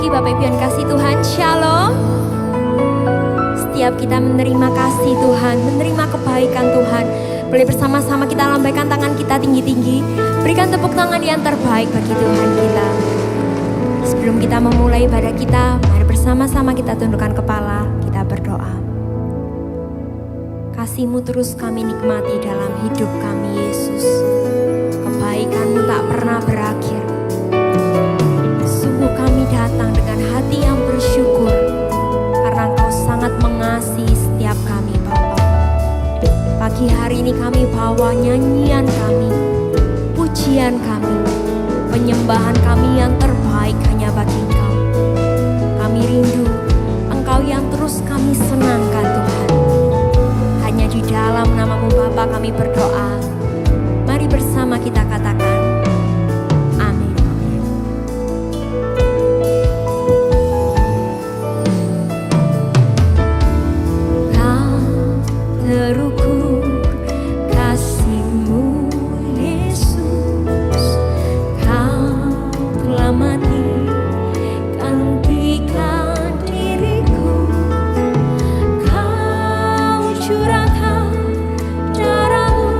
pagi Bapak Ibu yang kasih Tuhan, Shalom. Setiap kita menerima kasih Tuhan, menerima kebaikan Tuhan, boleh bersama-sama kita lambaikan tangan kita tinggi-tinggi, berikan tepuk tangan yang terbaik bagi Tuhan kita. Sebelum kita memulai ibadah kita, mari bersama-sama kita tundukkan kepala, kita berdoa. Kasih-Mu terus kami nikmati dalam hidup kami Yesus. Kebaikan-Mu tak pernah berakhir. Sungguh kami datang dengan hati yang bersyukur karena Engkau sangat mengasihi setiap kami Bapa. Pagi hari ini kami bawa nyanyian kami, pujian kami, penyembahan kami yang terbaik hanya bagi Engkau. Kami rindu Engkau yang terus kami senangkan Tuhan. Hanya di dalam nama-Mu Bapa kami berdoa. Mari bersama kita katakan amin. Kau terukur kasih-Mu Yesus. Kau telah mati gantikan diriku. Kau curahkan darah-Mu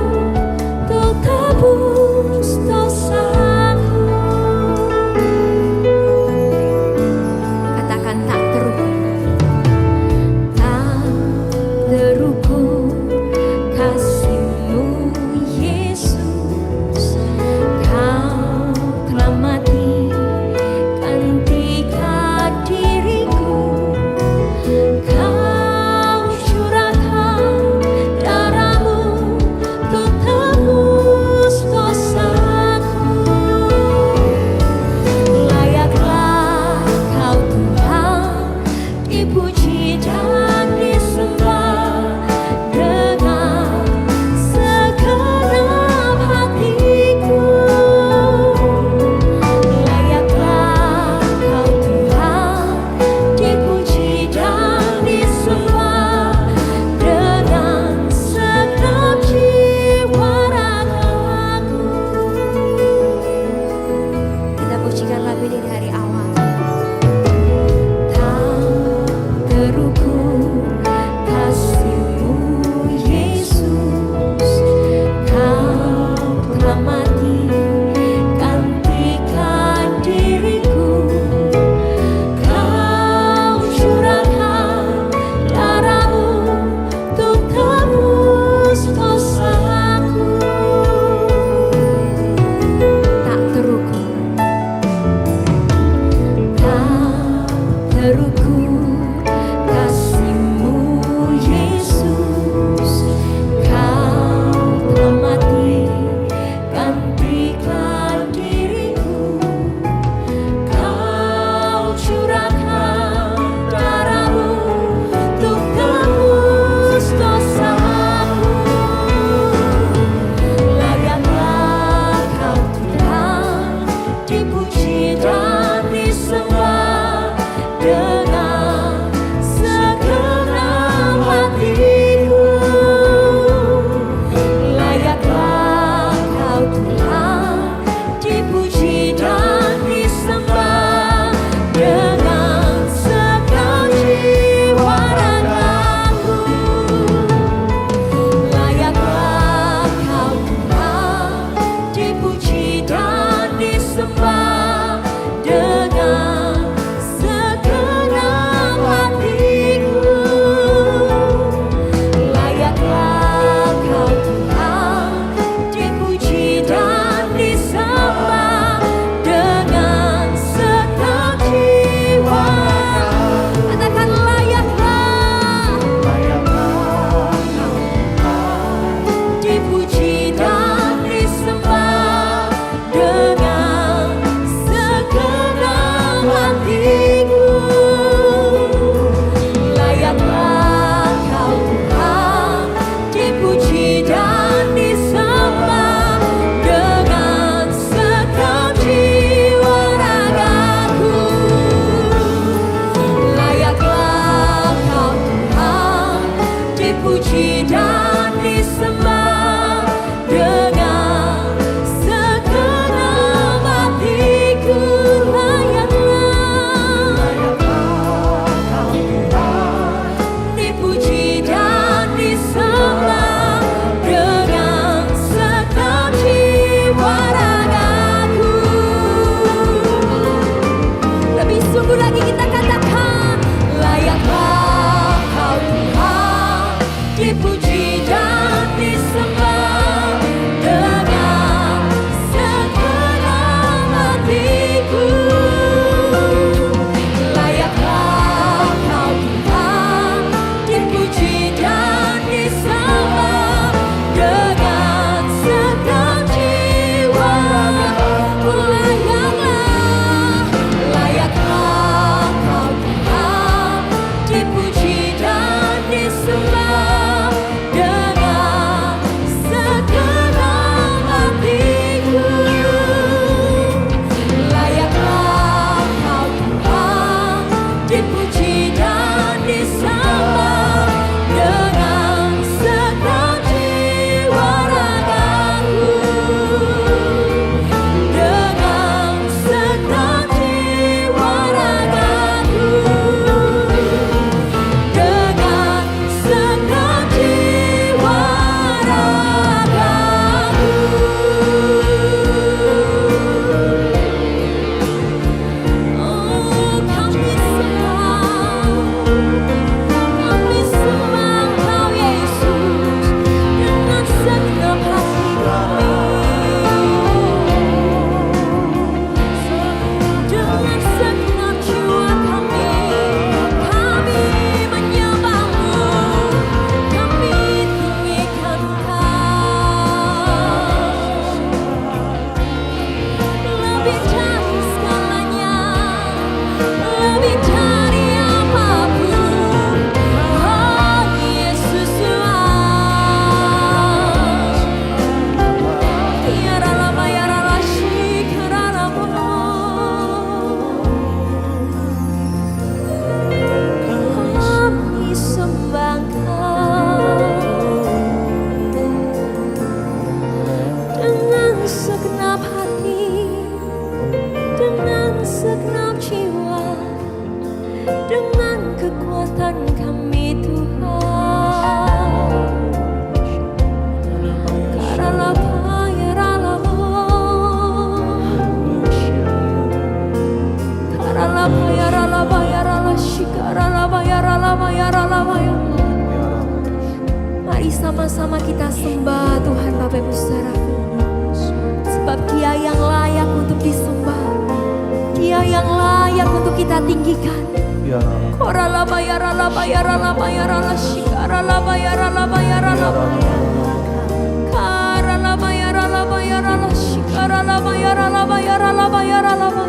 untuk tebus dosaku. Katakan tak terukur. Tak terukur kasih-Mu Yesus. Kau telah mati gantikan diriku. Kau curahkan darah-Mu untuk tebus dosaku. Layaklah Kau Tuhan dipuji dan disembah dengan segenap hatiku. Layaklah Kau Tuhan dipuji dan disembah dengan segenap jiwa ragaku. Kita pujikan lagu ini dari awal. Tak terukur kasih-Mu Yesus. Kau telah mati gantikan diriku. Kau curahkan darah-Mu untuk tebus dosaku. Tak terukur. Tak terukur kasih-Mu Yesus. Kau telah mati gantikan diriku. Kau curahkan darah-Mu untuk tebus dosaku. Layaklah Kau Tuhan dipuji dan disembah dengan segenap hatiku. Layaklah Kau Tuhan dipuji dan disembah dengan segenap jiwa ragaku. Layaklah Kau Tuhan dipuji dan disembah dengan segenap lagi kita katakan, layaklah Kau Tuhan, dipuji dan disembah dengan segenap hatiku. Layaklah Kau Tuhan, dipuji dan disembah dengan segenap jiwa. Layaklah Kau Tuhan, dipuji dan disembah dengan segenap hatiku. Layaklah Kau Tuhan, dipuji dan disembah dengan segenap jiwa ragaku. Dengan segenap jiwa ragaku. Dengan segenap jiwa ragaku. Oh, kami sembah Kau Yesus dengan segenap hati kami. Dengan segenap jiwa kami menyembah-Mu, kami tinggikan Kau. Lebih dari segalanya, lebih dari apapun, oh Yesus Tuhan. Ya Rama ya Rama Shikaramo. Kami sembah Kau dengan segenap hati, dengan segenap jiwa, dengan kekuatan kami Tuhan. Karalapa ya Ralamo, Karalapa ya Ralaba ya Ralashi, Karalaba ya Ralaba ya Ralaba ya. Mari sama-sama kita sembah Tuhan Bapak Ibu Saudaraku, sebab Dia yang layak untuk disembah, Dia yang layak untuk kita tinggikan. Koralaba ya Ralaba ya Ralaba ya Ralashi, Karalaba ya Ralaba ya Ralaba. Karalaba ya Ralaba ya Ralashi, Karalaba ya Ralaba ya Ralaba ya Ralaba.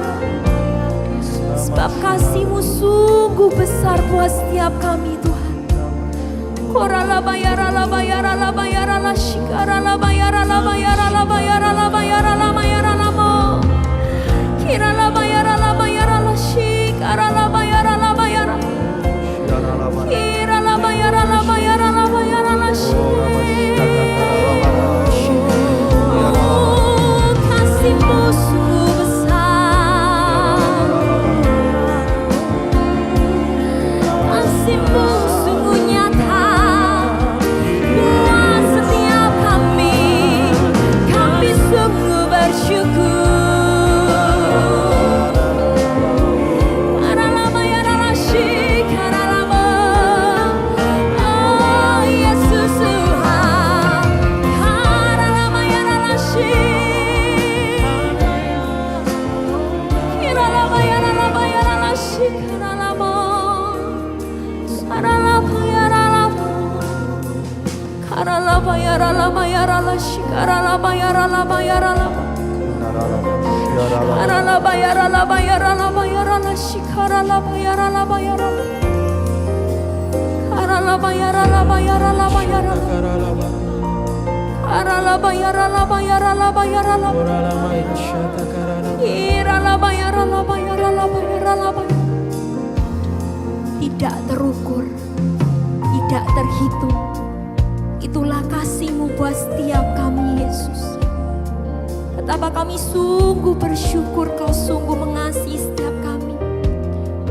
Sebab kasih-Mu sungguh besar buat setiap kami Tuhan. Koralaba ya Ralaba ya Ralaba ya Ralashi, Karalaba ya Ralaba ya Ralaba ya Ralaba ya Ralaba ya Ralamo. Kiralaba ya Ralaba ya Ralashi, Karalaba ya Ralaba ya Ralaba. Kiralaba ya Ralaba ya Ralaba ya Ralashi. Oh, kasih-Mu sungguh besar, kasih-Mu sungguh nyata buat setiap kami. Kami sungguh bersyukur. Karalaba ya Ralashi, Karalaba. Oh Yesus Tuhan. Karalaba ya Ralashi. Kiralaba ya Ralaba ya Ralashi, Karalaba. Karalaba ya Ralaba. Karalaba ya Ralaba ya Ralashi, Karalaba ya Ralaba ya Ralaba. Karalaba ya Ralaba ya Ralaba ya Ralashi, Karalaba ya Ralaba ya Ralaba. Karalaba ya Ralaba ya Ralaba ya Ralaba. Karalaba ya Ralaba ya Ralaba ya Ralaba. Iralaba ya Ralaba ya Ralaba ya Ralaba. Tidak terukur, tidak terhitung. Itulah kasih-Mu buat setiap kami Yesus. Betapa kami sungguh bersyukur Kau sungguh mengasihi setiap kami.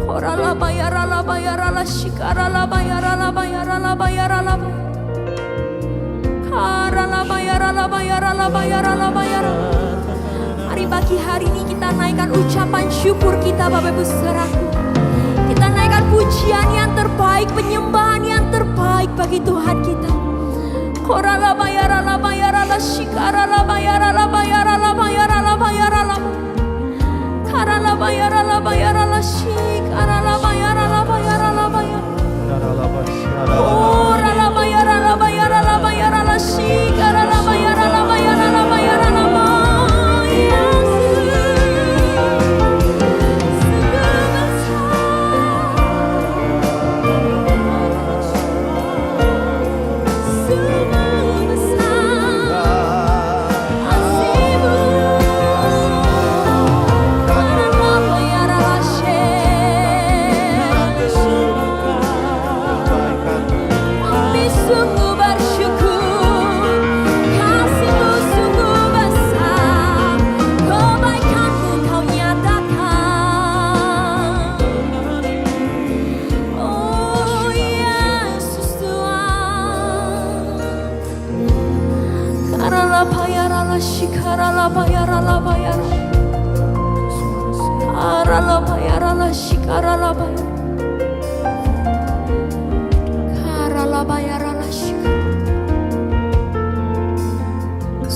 Koralaba ya Ralaba ya Ralashi, Karalaba ya Ralaba ya Ralaba ya Ralaba. Karalaba ya Ralaba ya Ralaba ya Ralaba ya Ralaba. Mari pagi hari ini kita naikkan ucapan syukur kita Bapak Ibu Saudaraku.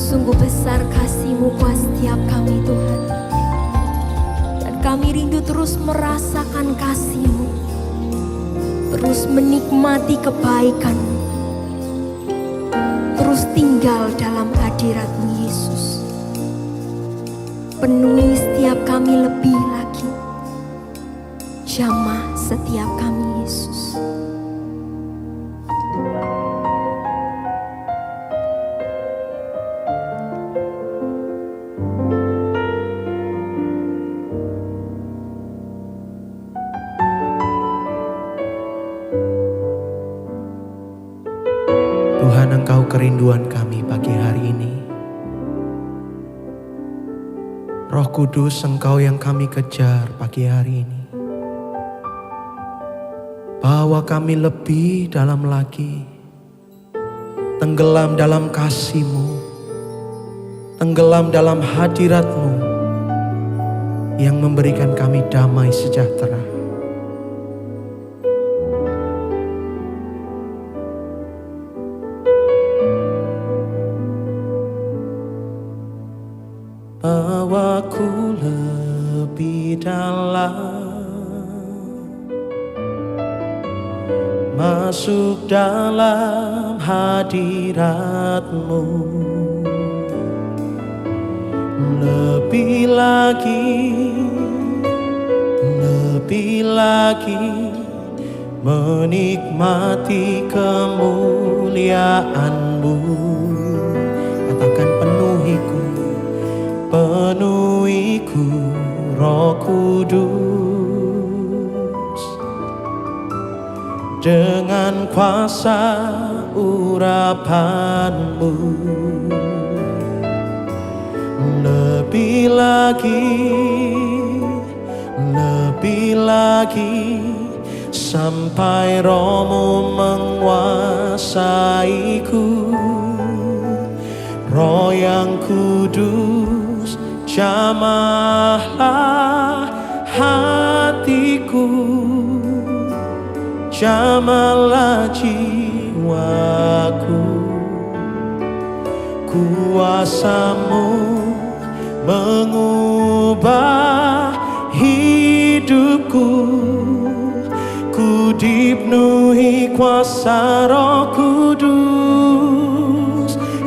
Sungguh besar kasih-Mu buat setiap kami Tuhan. Dan kami rindu terus merasakan kasih-Mu, terus menikmati kebaikan-Mu, terus tinggal dalam hadirat-Mu Yesus. Penuhi setiap kami lebih lagi, jamah setiap kami Yesus. Tuhan, Engkau kerinduan kami pagi hari ini. Roh Kudus, Engkau yang kami kejar pagi hari ini. Bawa kami lebih dalam lagi, tenggelam dalam kasih-Mu, tenggelam dalam hadirat-Mu yang memberikan kami damai sejahtera. Bawaku lebih dalam, masuk dalam hadirat-Mu. Lebih lagi menikmati kemuliaan-Mu. Katakan, penuhiku Roh Kudus, dengan kuasa urapan-Mu. Lebih lagi sampai Roh-Mu menguasaiku. Roh yang kudus, jamahlah hatiku, jamahlah jiwaku. Kuasa-Mu mengubah hidupku, ku dipenuhi kuasa Roh Kudus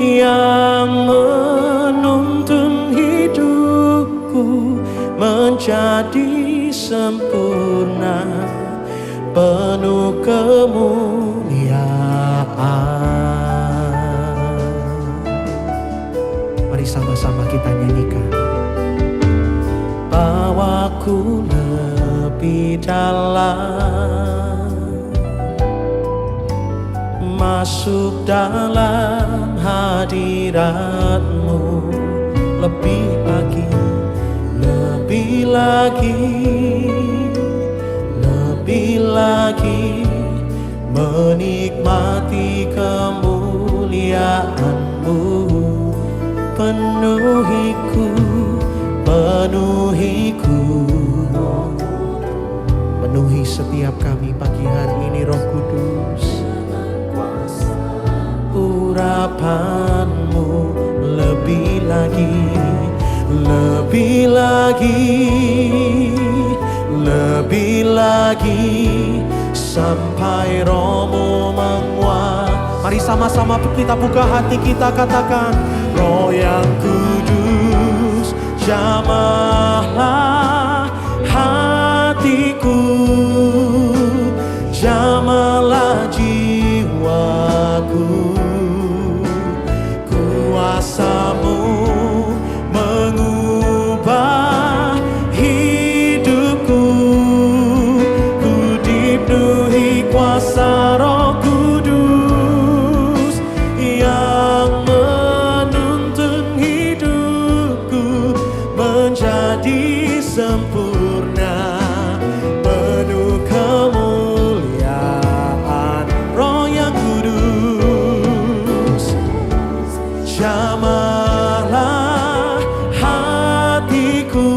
yang menuntun hidupku menjadi sempurna, penuh kemuliaan. Mari sama-sama kita nyanyikan. Bawaku lebih dalam, masuk dalam hadirat-Mu. Lebih lagi menikmati kemuliaan-Mu. Penuhi setiap kami pagi hari ini, Roh Kudus. urapanmu lebih lagi, lebih lagi, lebih lagi, sampai Rohmu menguat. Mari sama-sama kita buka hati kita, katakan, Roh yang kudus, jamahlah hatiku, jamahlah jiwaku. Kuasa-Mu mengubah hidupku, ku dipenuhi kuasa Roh Kudus yang menuntun hidupku menjadi sempurna, penuh kemuliaan. Roh yang kudus, jamahlah hatiku,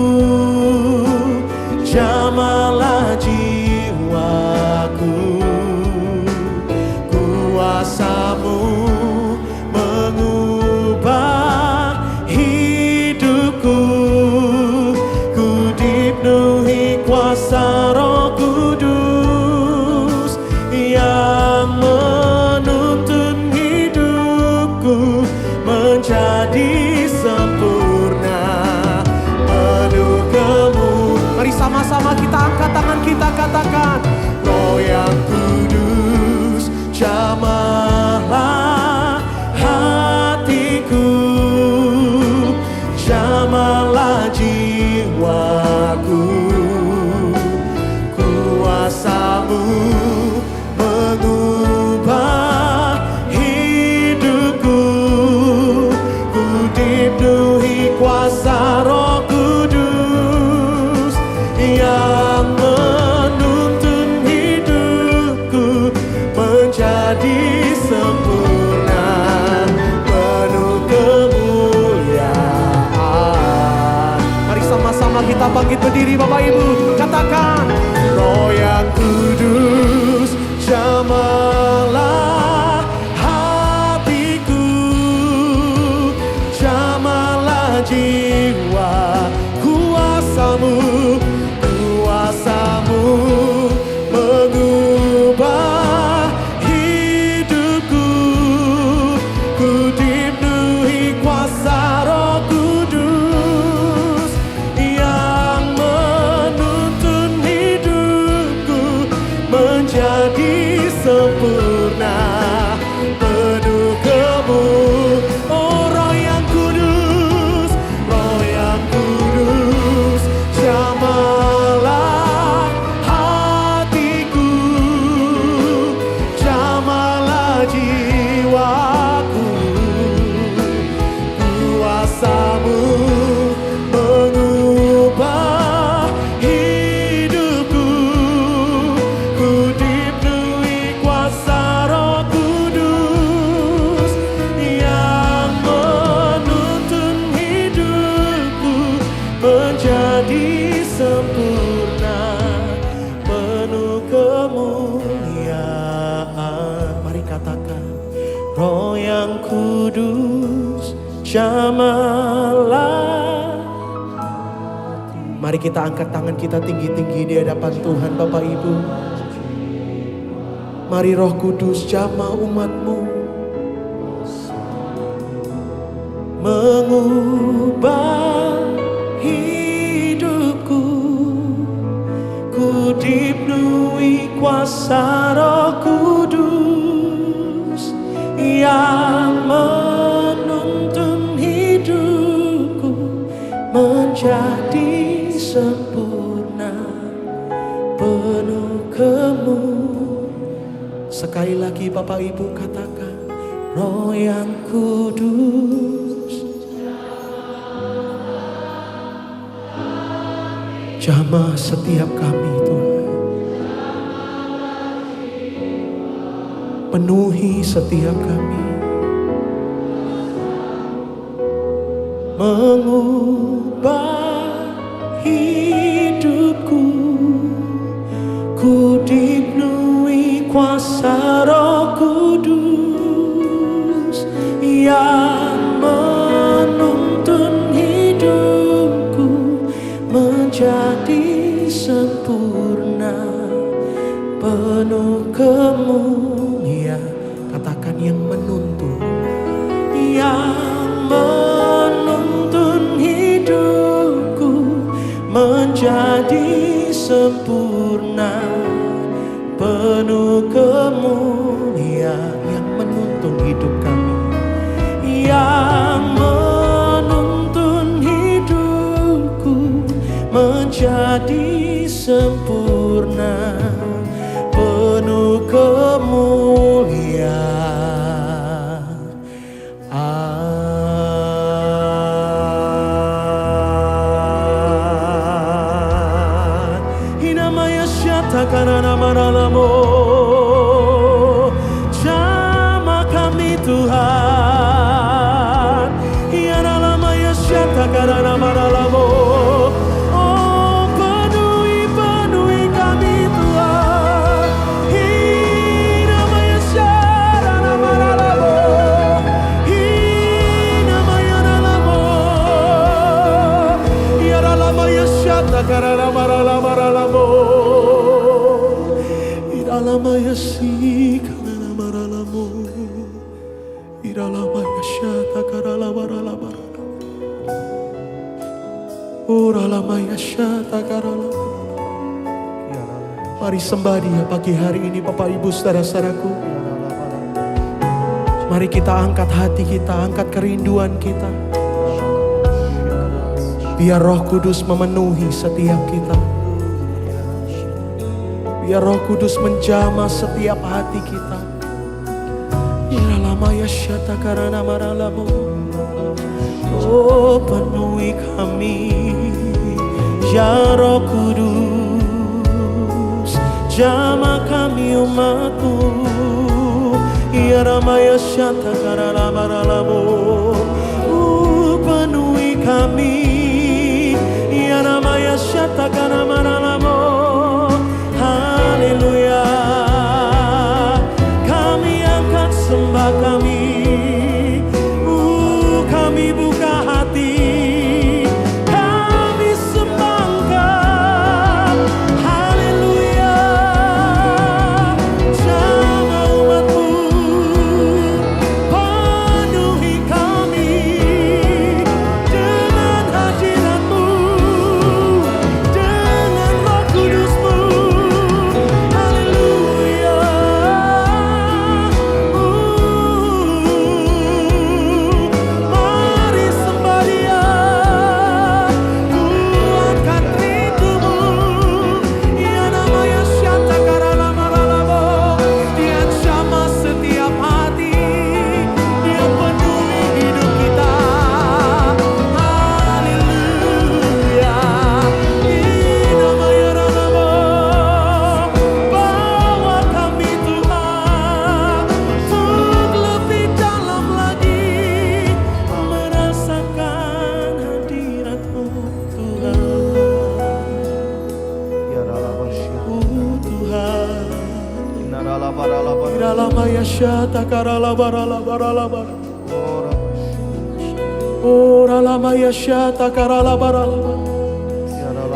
jamahlah jiwaku. Kuasa-Mu mengubah hidupku, ku dipenuhi kuasa Roh Kudus yang menuntun hidupku menjadi sempurna, penuh kemu. Mari sama-sama kita angkat tangan kita, katakan, Roh yang kudus, jamahlah hatiku, jamahlah jiwaku. Kuasa-Mu mengubah hidupku, ku dipenuhi kuasa Roh Kudus yang menuntun hidupku menjadi sempurna, penuh kemuliaan. Mari sama-sama kita bangkit berdiri, Bapak Ibu, katakan, Roh yang kudus, jamahlah hatiku, jamahlah jiwa. Kuasa-Mu, kuasa-Mu mengubah hidupku, ku dipenuhi kuasa Roh Kudus yang menuntun hidupku menjadi sempurna, penuh kemu. Oh, Roh yang kudus, Roh yang kudus, jamahlah hatiku, jamahlah jiwaku. Kuasa-Mu mengubah hidupku, ku dipenuhi kuasa Roh Kudus yang menuntun hidupku menjadi sempurna, penuh kemuliaan. Mari katakan, Roh yang kudus, jamahlah. Mari kita angkat tangan kita tinggi-tinggi di hadapan Tuhan, Bapak Ibu. Mari Roh Kudus jamah umat-Mu, mengubah hidupku, ku dipenuhi kuasa Roh Kudus yang menuntun hidupku menjadi sempurna, penuh kemuliaan. Sekali lagi Bapak Ibu katakan, Roh yang kudus, jamah setiap kami Tuhan, penuhi setiap kami, mengubah hidupku, ku dipenuhi kuasa Roh Kudus yang menuntun hidupku menjadi sempurna, penuh kemuliaan. Katakan yang menuntun. Yang menuntun hidupku menjadi sempurna, penuh kemuliaan. Yang menuntun hidup kami. Yang menuntun hidupku menjadi sempurna, penuh kemuliaan. Hinamaya syata karana maralamo, jama kami Tuhan. Hianalamaya syata karana maralamo. Oh, penuhi kami Tuhan. Hinamaya syata maralamo, hinamaya nalamo. Hianalamaya syata karana maralamo. Iralamaya si karana maralamo. Iralamaya syata karana maralamo. Uralamaya syata karana. Mari sembah Dia pagi hari ini Bapak Ibu saudara-saudaraku. Mari kita angkat hati kita, angkat kerinduan kita. Biar Roh Kudus memenuhi setiap kita. Biar Roh Kudus menjamah setiap hati kita. Iralamaya syata karana maralamo. Oh, penuhi kami ya Roh Kudus, jamah kami umat-Mu. Iralamaya syata karana maralamo. Penuhi kami ya namaya syata karana maralamo. Haleluya, kami angkat sembah kami. Kami buka hati, kami sembah Engkau. Haleluya, jamah umat-Mu. Penuhi kami dengan hadirat-Mu, dengan Roh Kudus-Mu. Haleluya. Mari sembah Dia, kuatkan rindumu. Ia namanya syata karana maralamo. Dia jamah setiap hati, Dia penuhi hidup kita. Haleluya. Ia namanya maralamo. Bawa kami Tuhan untuk lebih dalam lagi merasakan hadirat-Mu Tuhan. Tuhan. Iralamaya syata karala barala barala bara. Oralamaya syata karala barala bara.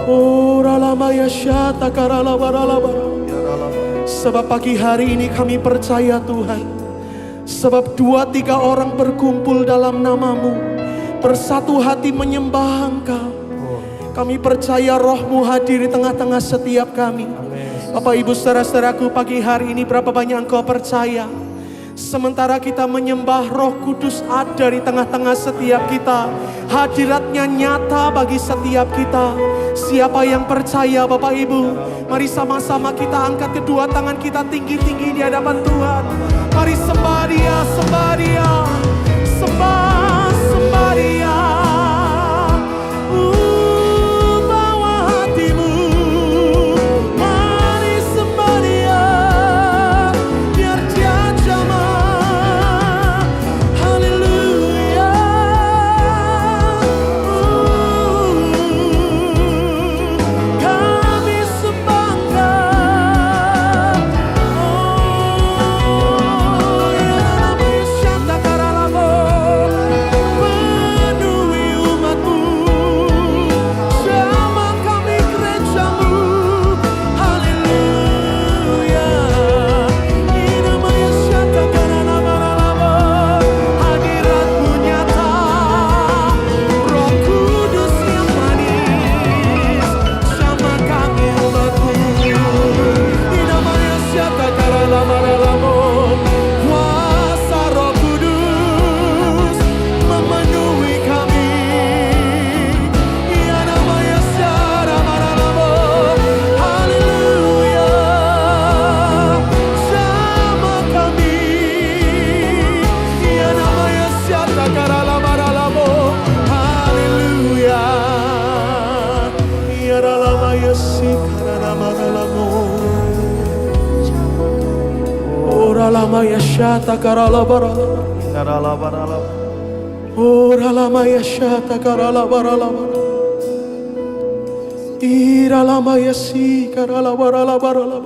Oralamaya syata karala barala bara. Sebab pagi hari ini kami percaya Tuhan, sebab 2-3 orang berkumpul dalam nama-Mu, bersatu hati menyembah Engkau. Kami percaya Roh-Mu hadir di tengah-tengah setiap kami. Bapak Ibu saudara-saudaraku, pagi hari ini berapa banyak engkau percaya, sementara kita menyembah, Roh Kudus ada di tengah-tengah setiap kita. Hadiratnya nyata bagi setiap kita. Siapa yang percaya Bapak Ibu? Mari sama-sama kita angkat kedua tangan kita tinggi-tinggi di hadapan Tuhan. Mari sembah Dia, sembah Dia, sembah, sembah Dia. Bawa hatimu, mari sembah Dia, biar Dia jamah. Haleluya. Kami sembah Engkau. Oh, ya namanya syata karalamo. lama ya syata karala barala. Ora lama ya syata karala barala. Ira lama ya si karala barala barala.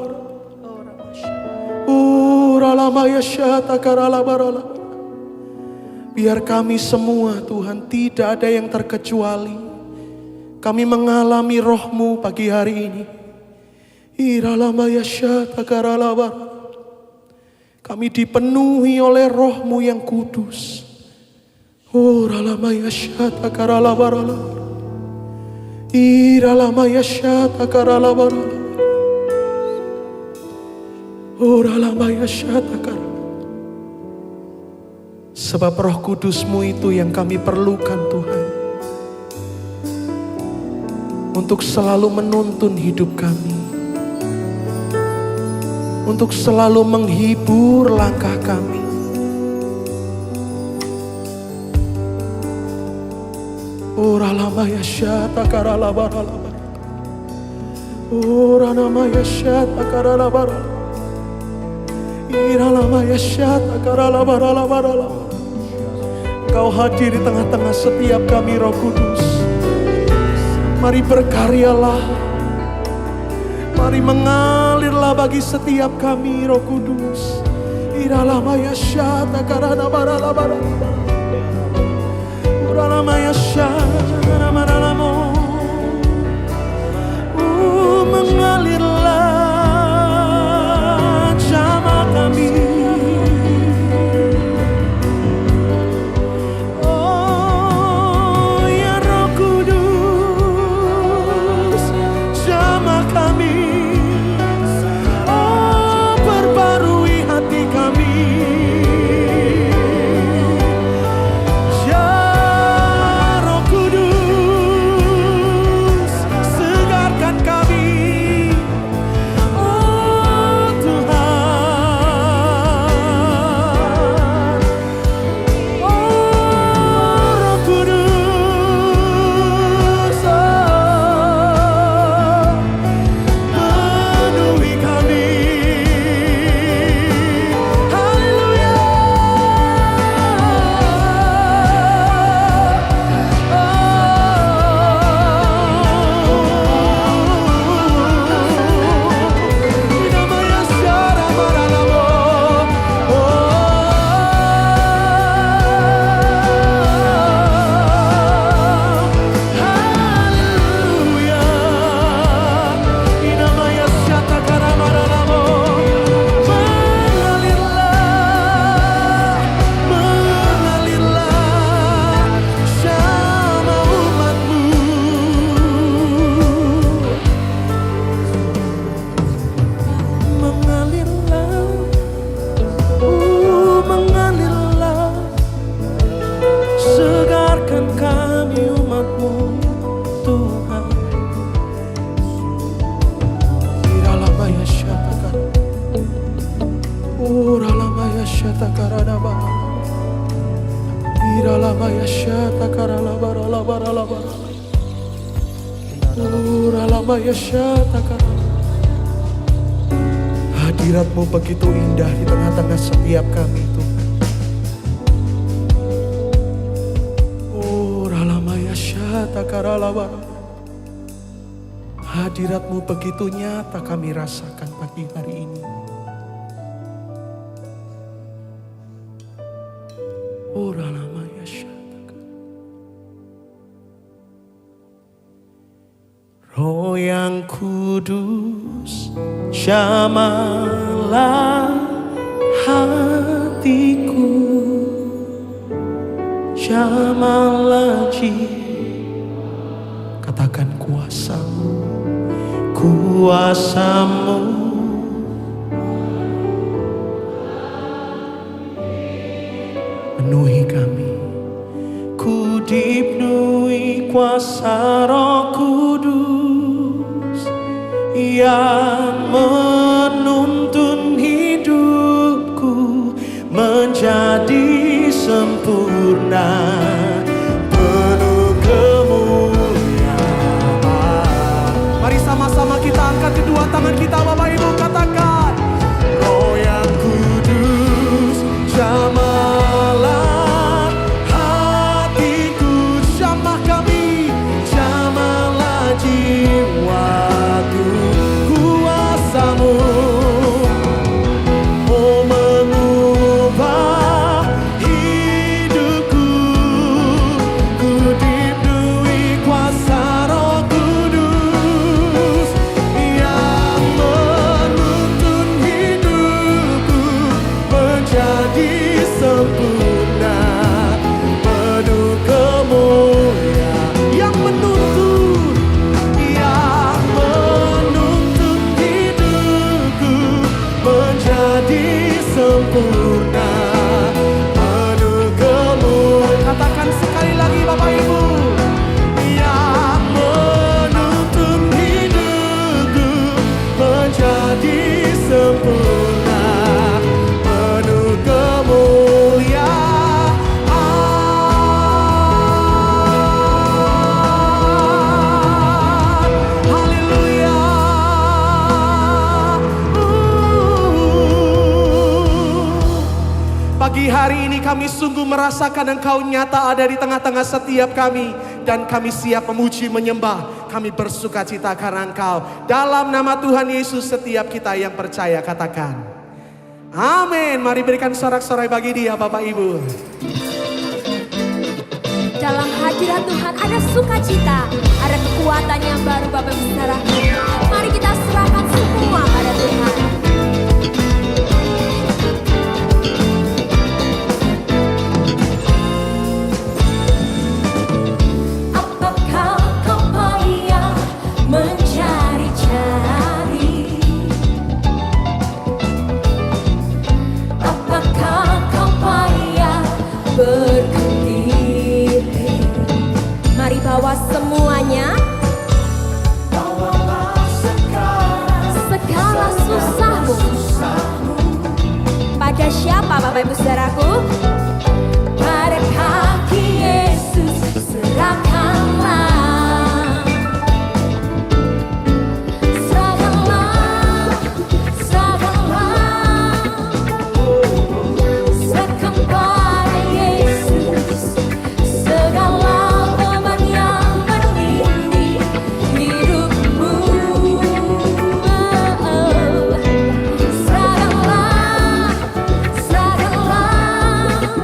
Ora lama ya syata karala barala. Biar kami semua Tuhan tidak ada yang terkecuali. Kami mengalami roh-Mu pagi hari ini. Iralama yasyata karalabar. Kami dipenuhi oleh roh-Mu yang kudus. Oralama yasyata karalabar. Iralama yasyata karalabar. Oralama yasyata karalabar. Sebab roh kudus-Mu itu yang kami perlukan Tuhan. Untuk selalu menuntun hidup kami. Untuk selalu menghibur langkah kami. Ora lama yasyata karalabaralaba. Ora nama yasyata karalabaralaba. Ira lama yasyata karalabaralabaralaba. Kau hadir di tengah-tengah setiap kami, Roh Kudus. Mari berkaryalah. Mari mengalirlah bagi setiap kami, Roh Kudus. Iralama yasyata karana barala barala. Uralama yasyata maralamo. Mengalirlah jama kami. Oh ya Roh Kudus, jama kami. Hadirat-Mu begitu indah di tengah-tengah setiap kami Tuhan. Oh ralamaya syata karalaba. Hadirat-Mu begitu nyata kami rasakan pagi hari ini. Oh ralamaya syata. Roh yang kudus, jamalah hatiku, jamalah jiwa. Katakan kuasa-Mu, kuasa-Mu. Penuhi kami, ku dipenuhi kuasa Roh Kudus yang menuntun hidupku menjadi sempurna, penuh kemuliaan. Mari sama-sama kita angkat kedua tangan kita, Bapak Ibu, katakan, Roh yang kudus, sempurna, penuh kemuliaan. Haleluya. Pagi hari ini kami sungguh merasakan Engkau nyata ada di tengah-tengah setiap kami. Dan kami siap memuji menyembah. Kami bersuka cita karena Engkau. Dalam nama Tuhan Yesus setiap kita yang percaya katakan amin. Mari berikan sorak-sorai bagi Dia Bapak Ibu. Dalam hadirat Tuhan ada sukacita, ada kekuatan yang baru Bapak Ibu Saudaraku. Mari kita serahkan semua pada Tuhan. Apakah kau payah mencari-cari? Apakah kau payah berkendiri? Mari bawa semuanya. Segala susahmu pada siapa Bapak Ibu Saudaraku? Pada kaki Yesus serahkanlah. Serahkanlah, serahkanlah. Serahkan pada Yesus segala beban yang menindih hidupmu. Serahkanlah, serahkanlah.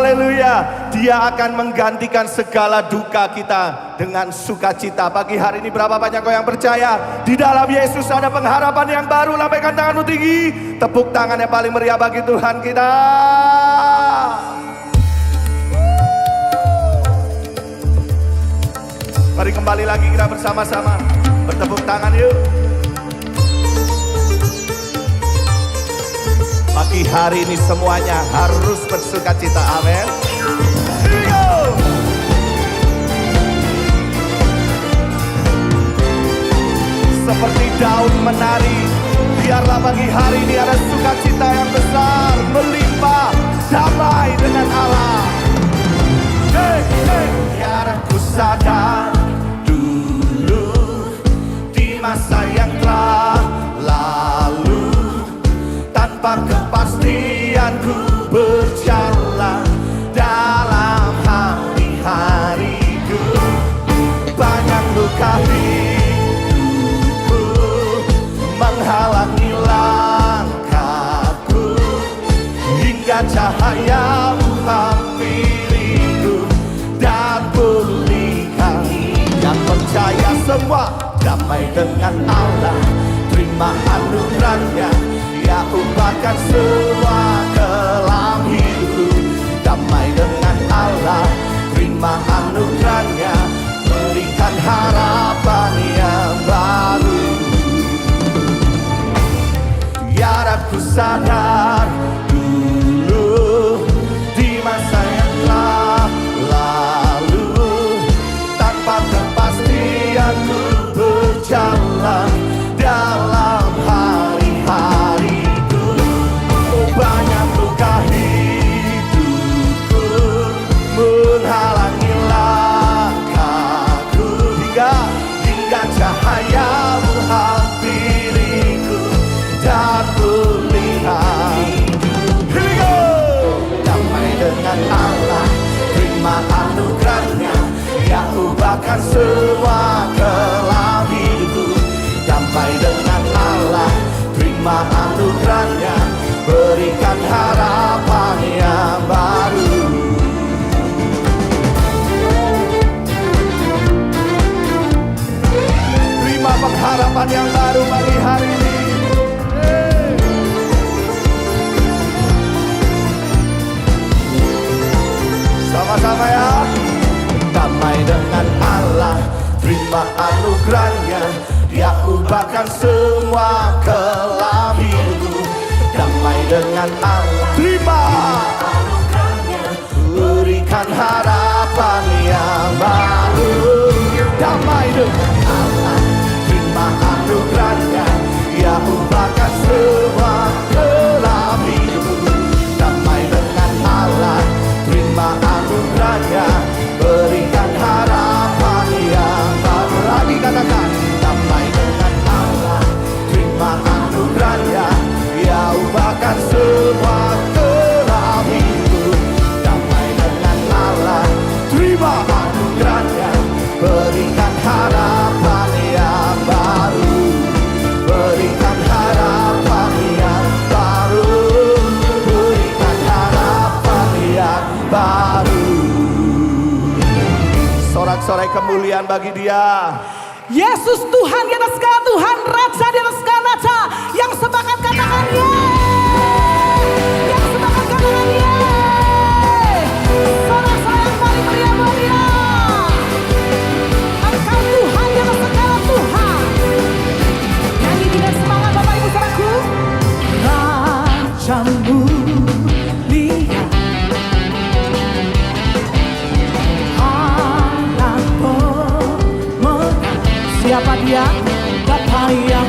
Haleluya. Dia akan menggantikan segala duka kita dengan sukacita. Pagi hari ini berapa banyak kau yang percaya di dalam Yesus ada pengharapan yang baru? Lambaikan tanganmu tinggi. Tepuk tangan yang paling meriah bagi Tuhan kita. Mari kembali lagi kita bersama-sama bertepuk tangan yuk. Pagi hari ini semuanya harus bersukacita. Amin. Seperti daun menari, biarlah pagi hari ini ada sukacita yang besar, melimpah, damai dengan Allah. Hey, hey. Biar aku sadar dulu di masa yang telah lalu, tanpa kepastian ku berjalan dalam hari-hariku. Banyak luka hidupku menghalangi langkahku, hingga cahaya menghampiriku dan pulihkan. Yang percaya semua damai dengan Allah, terima anugerahnya. Dia ubahkan semua kelam hidupku. Damai dengan Allah, terima anugerahnya, berikan harapan yang baru. Biar aku sadar dulu di masa yang telah lalu, tanpa kepastian ku berjalan dalam hari-hariku. Banyak luka hidupku menghalangi langkahku, hingga cahaya menghampiriku dan pulihkan. Here we go. Damai dengan Allah, terima anugerahnya, yang ubahkan semua kelam hidupku. Damai dengan Allah, terima anugerahnya, berikan harapan yang baru. Terima pengharapan yang baru pagi hari ini. Sama-sama ya. Damai dengan Allah, terima anugerahnya, Dia ubahkan semua kelam hidupku. Damai dengan Allah, terima anugerahnya, berikan harapan yang baru. Damai dengan Allah, terima anugerahnya, Dia ubahkan semua kelam hidupku. Damai dengan Allah, terima anugerahnya, berikan harapan yang baru. Lagi katakan, damai dengan Allah, terima anugerahnya, Dia ubahkan semua kelam hidupku. Damai dengan Allah, terima anugerahnya, berikan harapan yang baru. Berikan harapan yang baru. Berikan harapan yang baru. Sorak-sorai kemuliaan bagi Dia. Yesus Tuhan di atas segala Tuhan, Raja di atas segala Raja. Yang sepakat katakan yeay. Yang sepakat katakan yeay. Sorak-sorai yang paling meriah buat Dia. Engkau Tuhan di atas segala Tuhan. Nyanyi dengan semangat Bapak Ibu Saudaraku. Rajamu lihat, Allah pemenang. Siapa Dia? Bapa yang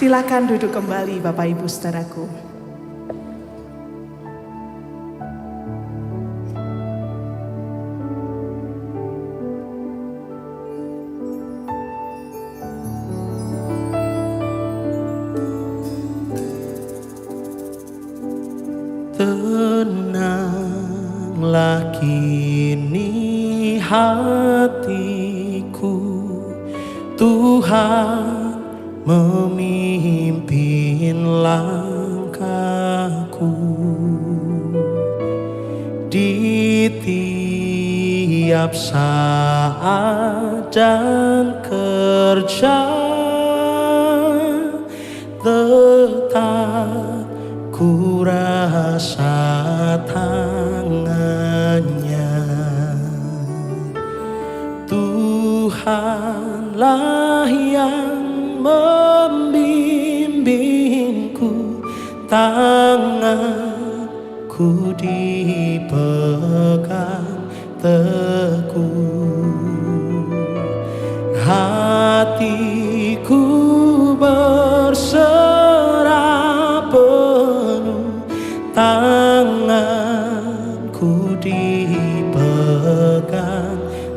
Silakan duduk kembali Bapak Ibu Saudaraku. Tenanglah kini hatiku, Tuhan memimpin langkahku di tiap saat dan kerja, tetap ku rasa tangannya. Tuhanlah yang membimbingku, tanganku dipegang teguh, hatiku berserah penuh, tanganku dipegang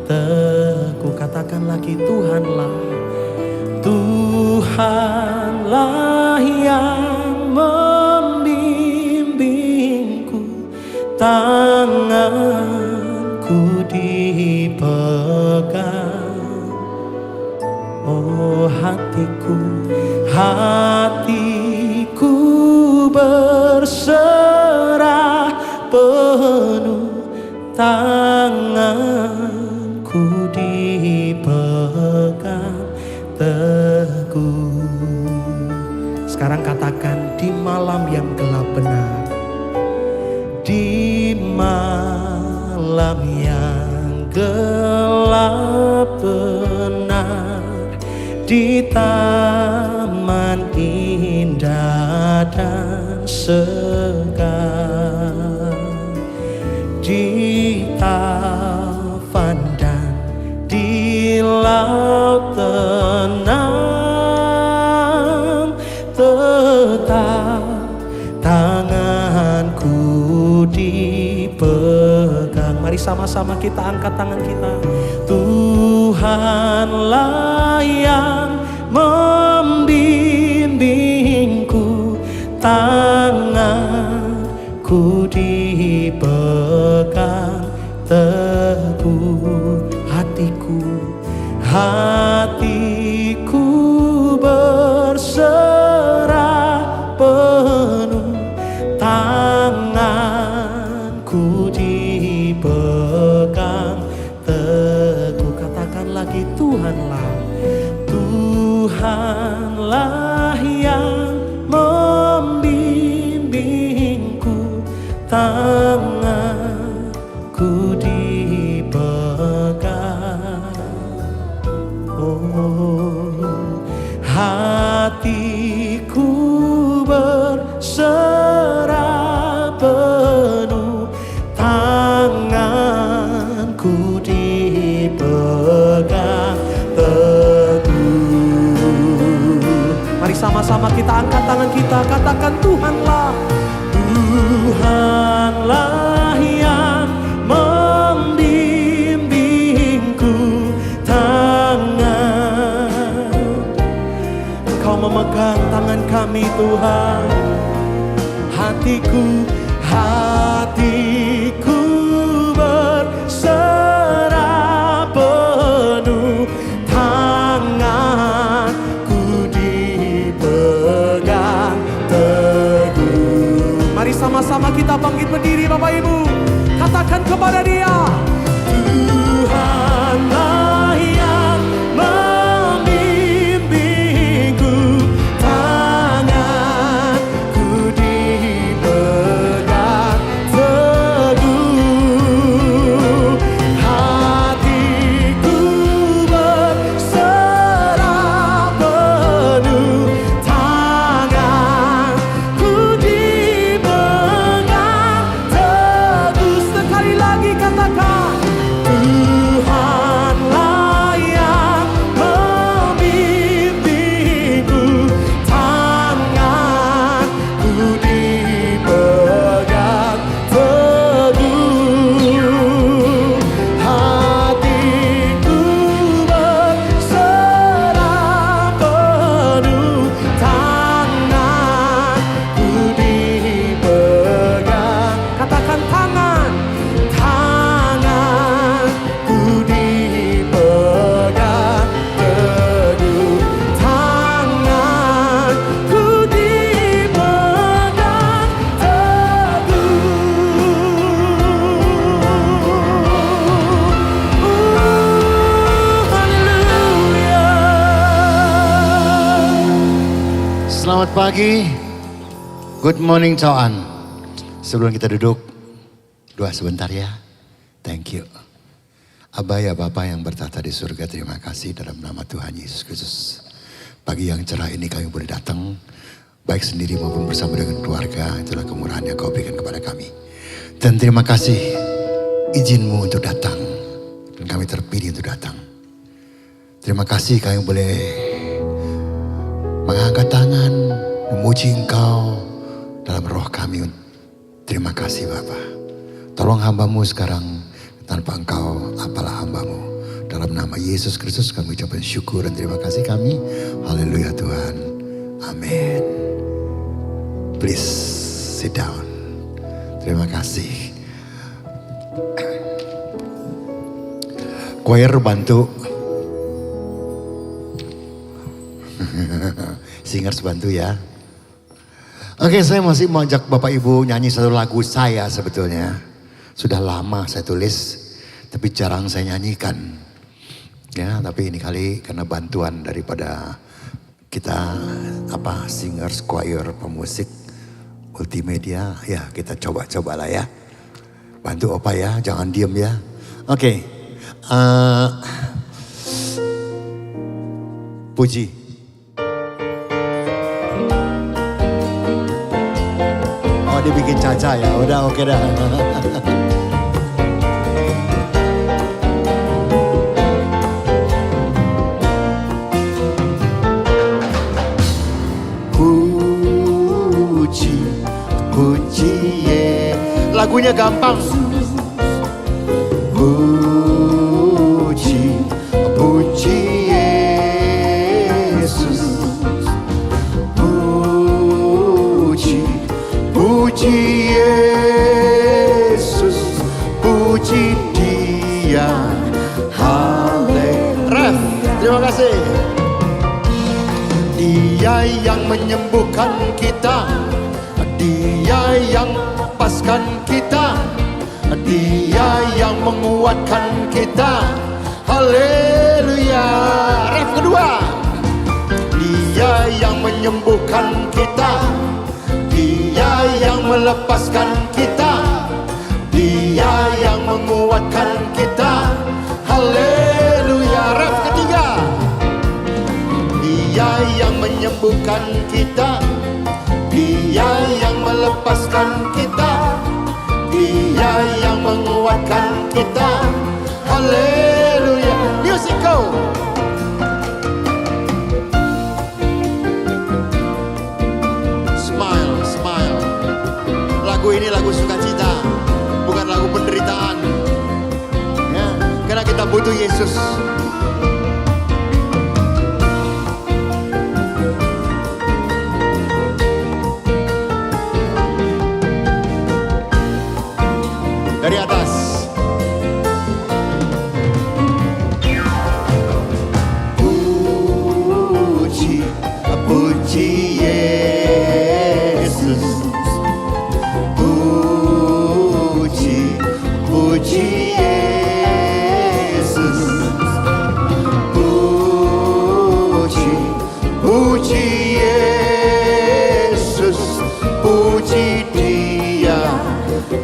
teguh. Katakan lagi, Tuhanlah yang membimbingku, tanganku dipegang. Oh hatiku berserah penuh, tanganku dipegang teguh. Sekarang katakan, di malam yang gelap benar, di malam yang gelap benar, di taman indah dan segar, di taman dan di laut tenang, tetap tanganku dipegang. Mari sama-sama kita angkat tangan kita. Tuhanlah yang membimbingku, tanganku dipegang teguh. Hatiku berserah penuh, tanganku dipegang teguh. Katakan lagi, Tuhanlah yang membimbingku, tanganku dipegang. Oh, hatiku berserah penuh, tanganku dipegang teguh. Mari sama-sama kita angkat tangan kita, katakan, Tuhanlah yang membimbingku, tangan Engkau memegang tangan kami Tuhan. Hatiku berserah penuh, tanganku dipegang teguh. Mari sama-sama kita bangkit berdiri Bapak Ibu, katakan kepada Dia, Tuhanlah yang membimbingku, tanganku dipegang teguh, hatiku berserah penuh, tanganku dipegang teguh. Sekali lagi katakan, selamat pagi. Good morning, Coan. Sebelum kita duduk, doa sebentar ya. Thank you. Aba ya Bapa yang bertata di surga, terima kasih dalam nama Tuhan Yesus Kristus. Pagi yang cerah ini kami boleh datang, baik sendiri maupun bersama dengan keluarga. Itulah kemurahan yang kau berikan kepada kami. Dan terima kasih izinmu untuk datang. Dan kami terpilih untuk datang. Terima kasih kami boleh mengangkat tangan, memuji Engkau dalam roh kami. Terima kasih Bapa. Tolong hambamu sekarang, tanpa Engkau apalah hambamu. Dalam nama Yesus Kristus kami ucapkan syukur dan terima kasih kami. Haleluya Tuhan. Amin. Please sit down. Terima kasih. Choir bantu. Singers bantu ya. Oke, saya masih mau ajak Bapak Ibu nyanyi satu lagu saya sebetulnya. Sudah lama saya tulis, tapi jarang saya nyanyikan. Ya, tapi ini kali karena bantuan daripada kita singers, choir, pemusik, multimedia, ya kita coba-cobalah ya. Bantu Opa ya, jangan diem ya. Oke. Puji. Oh, dibikin Caca ya, udah oke dah. Puji ye. Lagunya gampang. Puji Yesus. Puji Yesus. Puji Dia. Haleluya. Terima kasih. Dia yang menyembuhkan kita. Dia yang lepaskan kita. Dia yang menguatkan kita. Haleluya. Ref kedua. Dia yang menyembuhkan kita. Dia yang melepaskan kita. Dia yang menguatkan kita. Haleluya. Ref ketiga. Dia yang menyembuhkan kita. Dia yang melepaskan kita. Dia yang menguatkan kita. Haleluya. Music go. Smile, smile. Lagu ini lagu sukacita, bukan lagu penderitaan. Ya, karena kita butuh Yesus. Dari atas. Puji Yesus. Puji Yesus. Puji Yesus. Puji Dia.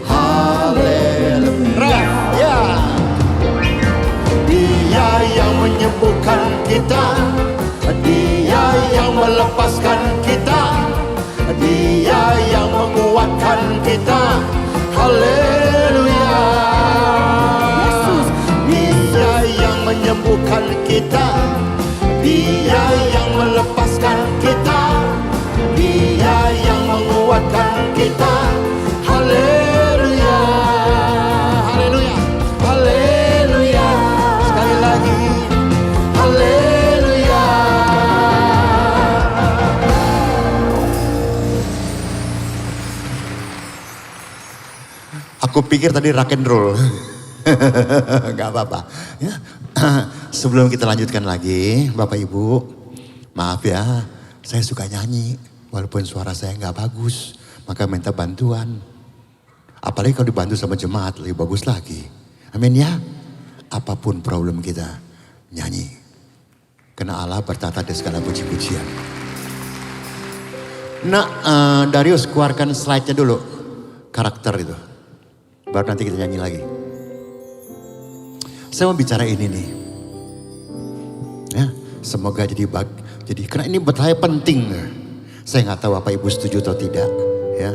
Haleluya. Ya. Dia yang menyembuhkan kita. Dia yang melepaskan kita. Dia yang menguatkan kita. Haleluya. Yesus. Dia yang menyembuhkan kita. Dia yang melepaskan kita. Dia yang menguatkan kita. Haleluya. Haleluya. Haleluya. Sekali lagi. Haleluya. Aku pikir tadi rock and roll. Gak apa-apa. Ya. Sebelum kita lanjutkan lagi, Bapak Ibu, maaf ya, saya suka nyanyi. Walaupun suara saya gak bagus, maka minta bantuan. Apalagi kalau dibantu sama jemaat, lebih bagus lagi. Amin ya. Apapun problem kita, nyanyi. Karena Allah bertata di segala puji-pujian. Nah, Darius keluarkan slide-nya dulu. Karakter itu. Baru nanti kita nyanyi lagi. Saya mau bicara ini nih. Ya, semoga jadi karena ini buat saya penting. Saya nggak tahu Bapak Ibu setuju atau tidak. Ya,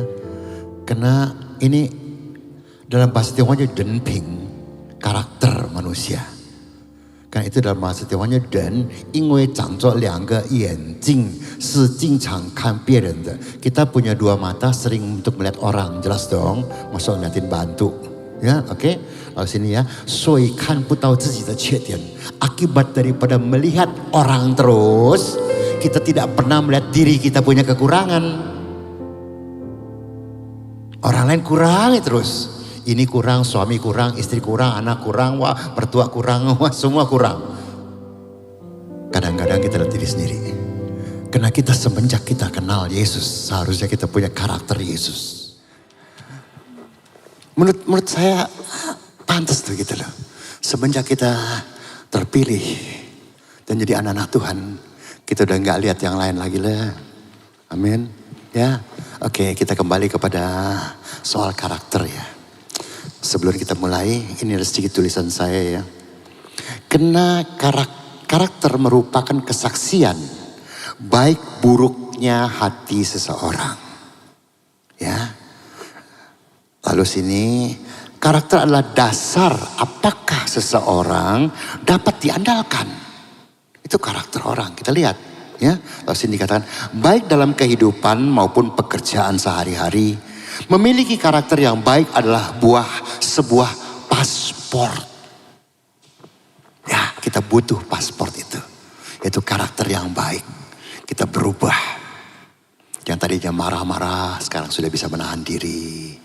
karena ini dalam bahasa Tionghoanya denping, karakter manusia. Karena itu dalam bahasa Tionghoanya dan, 因为长着两个眼睛是经常看别人的. Kita punya dua mata sering untuk melihat orang, jelas dong. Masuk ngeliatin bantu. Ya, oke. Lalu sini ya, 所以看不到自己的缺点. Akibat daripada melihat orang terus, kita tidak pernah melihat diri kita punya kekurangan. Orang lain kurang terus. Ini kurang, suami kurang, istri kurang, anak kurang, wah mertua kurang, wah semua kurang. Kadang-kadang kita lihat diri sendiri. Karena kita semenjak kita kenal Yesus, seharusnya kita punya karakter Yesus. Menurut saya pantas tuh gitu loh. Semenjak kita terpilih dan jadi anak-anak Tuhan, kita udah gak lihat yang lain lagi lah. Amin. Ya, oke, kita kembali kepada soal karakter ya. Sebelum kita mulai, ini ada sedikit tulisan saya ya. Karena karakter merupakan kesaksian baik buruknya hati seseorang. Ya. Lalu sini, karakter adalah dasar apakah seseorang dapat diandalkan. Itu karakter orang, kita lihat. Ya. Lalu sini dikatakan, baik dalam kehidupan maupun pekerjaan sehari-hari, memiliki karakter yang baik adalah sebuah paspor. Ya, kita butuh paspor itu. Yaitu karakter yang baik. Kita berubah. Yang tadinya marah-marah, sekarang sudah bisa menahan diri.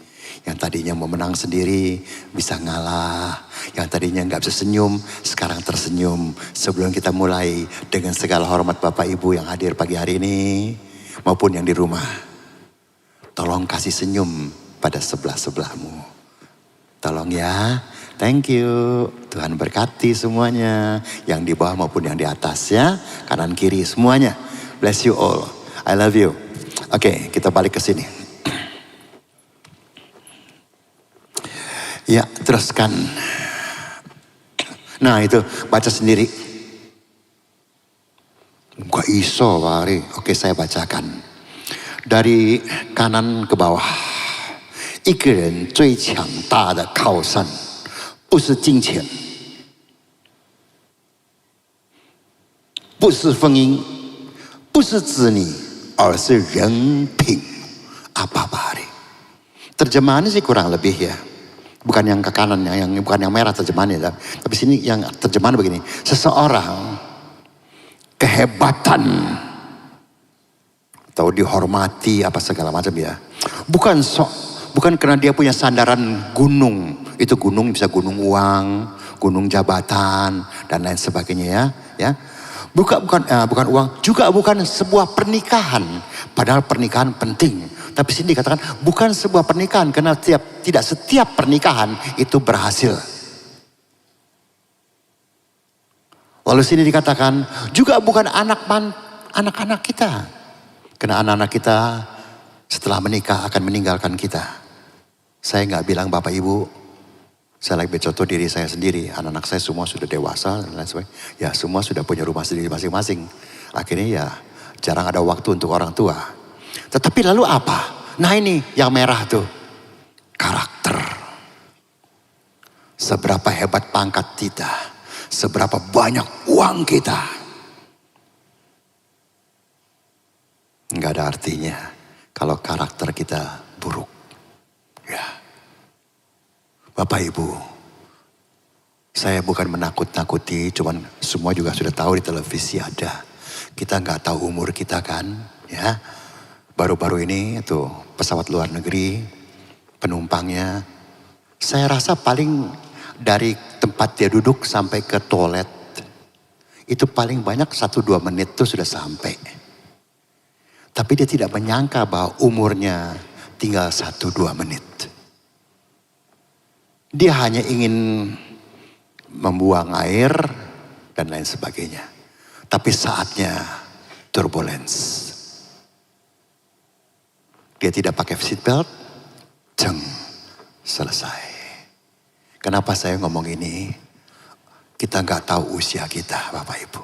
Yang tadinya mau menang sendiri, bisa ngalah. Yang tadinya nggak bisa senyum, sekarang tersenyum. Sebelum kita mulai, dengan segala hormat Bapak Ibu yang hadir pagi hari ini, maupun yang di rumah. Tolong kasih senyum pada sebelah-sebelahmu. Tolong ya. Thank you. Tuhan berkati semuanya. Yang di bawah maupun yang di atas ya. Kanan kiri semuanya. Bless you all. I love you. Oke, kita balik ke sini. Ya, teruskan. Nah itu, baca sendiri. Gak iso, Wari. Oke, saya bacakan. Dari kanan ke bawah, 一个人最强大的靠山，不是金钱，不是婚姻，不是子女，而是人品。Apa-apa hari. Terjemahannya sih kurang lebih ya. Bukan yang ke kanan, bukan yang merah terjemahannya. Tapi sini yang terjemahan begini. Seseorang kehebatan atau dihormati apa segala macam ya. Bukan karena dia punya sandaran gunung. Itu gunung bisa gunung uang, gunung jabatan dan lain sebagainya ya. Bukan uang, juga bukan sebuah pernikahan. Padahal pernikahan penting. Tapi sini dikatakan bukan sebuah pernikahan karena tidak setiap pernikahan itu berhasil. Lalu sini dikatakan juga bukan anak-anak kita. Karena anak-anak kita setelah menikah akan meninggalkan kita. Saya nggak bilang Bapak Ibu, saya lagi contoh diri saya sendiri. Anak-anak saya semua sudah dewasa dan lain sebagainya. Ya semua sudah punya rumah sendiri masing-masing. Akhirnya ya jarang ada waktu untuk orang tua. Tetapi lalu apa? Nah ini yang merah tuh. Karakter. Seberapa hebat pangkat kita. Seberapa banyak uang kita. Nggak ada artinya kalau karakter kita buruk. Ya. Bapak Ibu, saya bukan menakut-nakuti, cuman semua juga sudah tahu di televisi ada. Kita nggak tahu umur kita kan, ya. Baru-baru ini tuh pesawat luar negeri, penumpangnya, saya rasa paling dari tempat dia duduk sampai ke toilet, itu paling banyak 1-2 menit tuh sudah sampai. Tapi dia tidak menyangka bahwa umurnya tinggal 1-2 menit. Dia hanya ingin membuang air dan lain sebagainya. Tapi saatnya turbulence. Dia tidak pakai seatbelt, jeng, selesai. Kenapa saya ngomong ini? Kita nggak tahu usia kita, Bapak Ibu.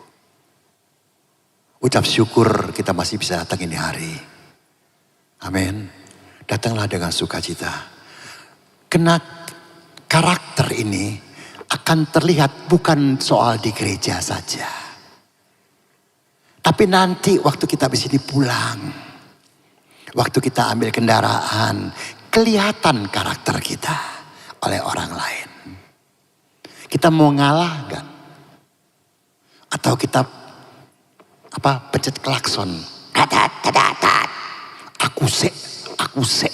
Ucap syukur kita masih bisa datang ini hari. Amin. Datanglah dengan sukacita. Karena karakter ini akan terlihat bukan soal di gereja saja. Tapi nanti waktu kita habis ini pulang. Waktu kita ambil kendaraan, kelihatan karakter kita oleh orang lain. Kita mau ngalah enggak? Atau kita pencet klakson. Aku se.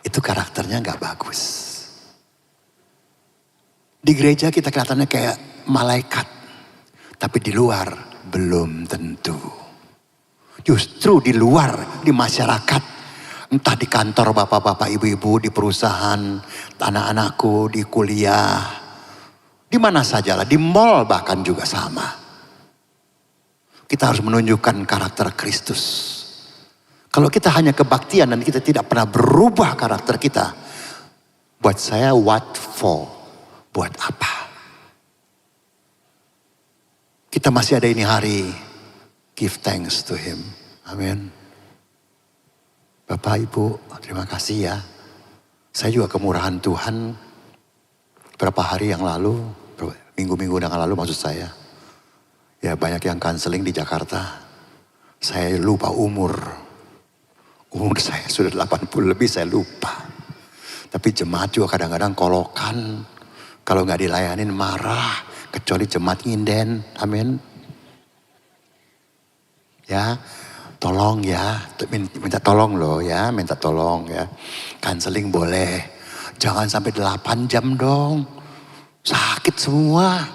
Itu karakternya enggak bagus. Di gereja kita kelihatannya kayak malaikat. Tapi di luar belum tentu. Justru di luar, di masyarakat, entah di kantor bapak-bapak, ibu-ibu, di perusahaan, anak-anakku, di kuliah, di mana sajalah, di mall bahkan juga sama. Kita harus menunjukkan karakter Kristus. Kalau kita hanya kebaktian dan kita tidak pernah berubah karakter kita, buat saya what for? Buat apa? Kita masih ada ini hari. Give thanks to him. Amin. Bapak Ibu, terima kasih ya. Saya juga kemurahan Tuhan. Berapa hari yang lalu, minggu-minggu yang lalu maksud saya. Ya banyak yang kanseling di Jakarta. Saya lupa umur. Umur saya sudah 80 lebih, saya lupa. Tapi jemaat juga kadang-kadang kolokan. Kalau gak dilayanin marah. Kecuali jemaat nginden. Amin. Ya, tolong ya, minta tolong loh ya, minta tolong ya. Kanseling boleh, jangan sampai 8 jam dong. Sakit semua,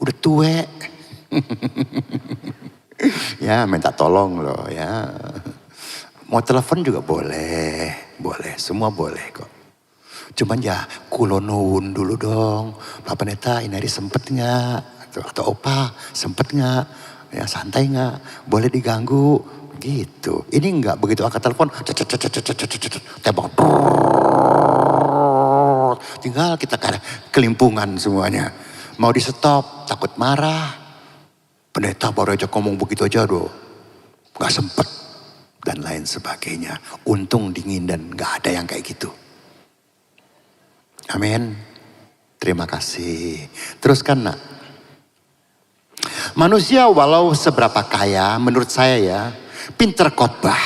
udah tua. Ya, minta tolong loh ya. Mau telepon juga boleh, semua boleh kok. Cuman ya kulonuun dulu dong. Pak Pendeta ini hari sempet gak? Atau Opa sempet gak? Ya santai gak? Boleh diganggu? Gitu. Ini enggak begitu angkat telepon. Tembak. Tinggal kita kelimpungan semuanya. Mau di stop, takut marah. Pendeta baru aja ngomong begitu aja doh. Gak sempet. Dan lain sebagainya. Untung dingin dan gak ada yang kayak gitu. Amin. Terima kasih. Teruskan nak. Manusia walau seberapa kaya, menurut saya ya, pinter khotbah.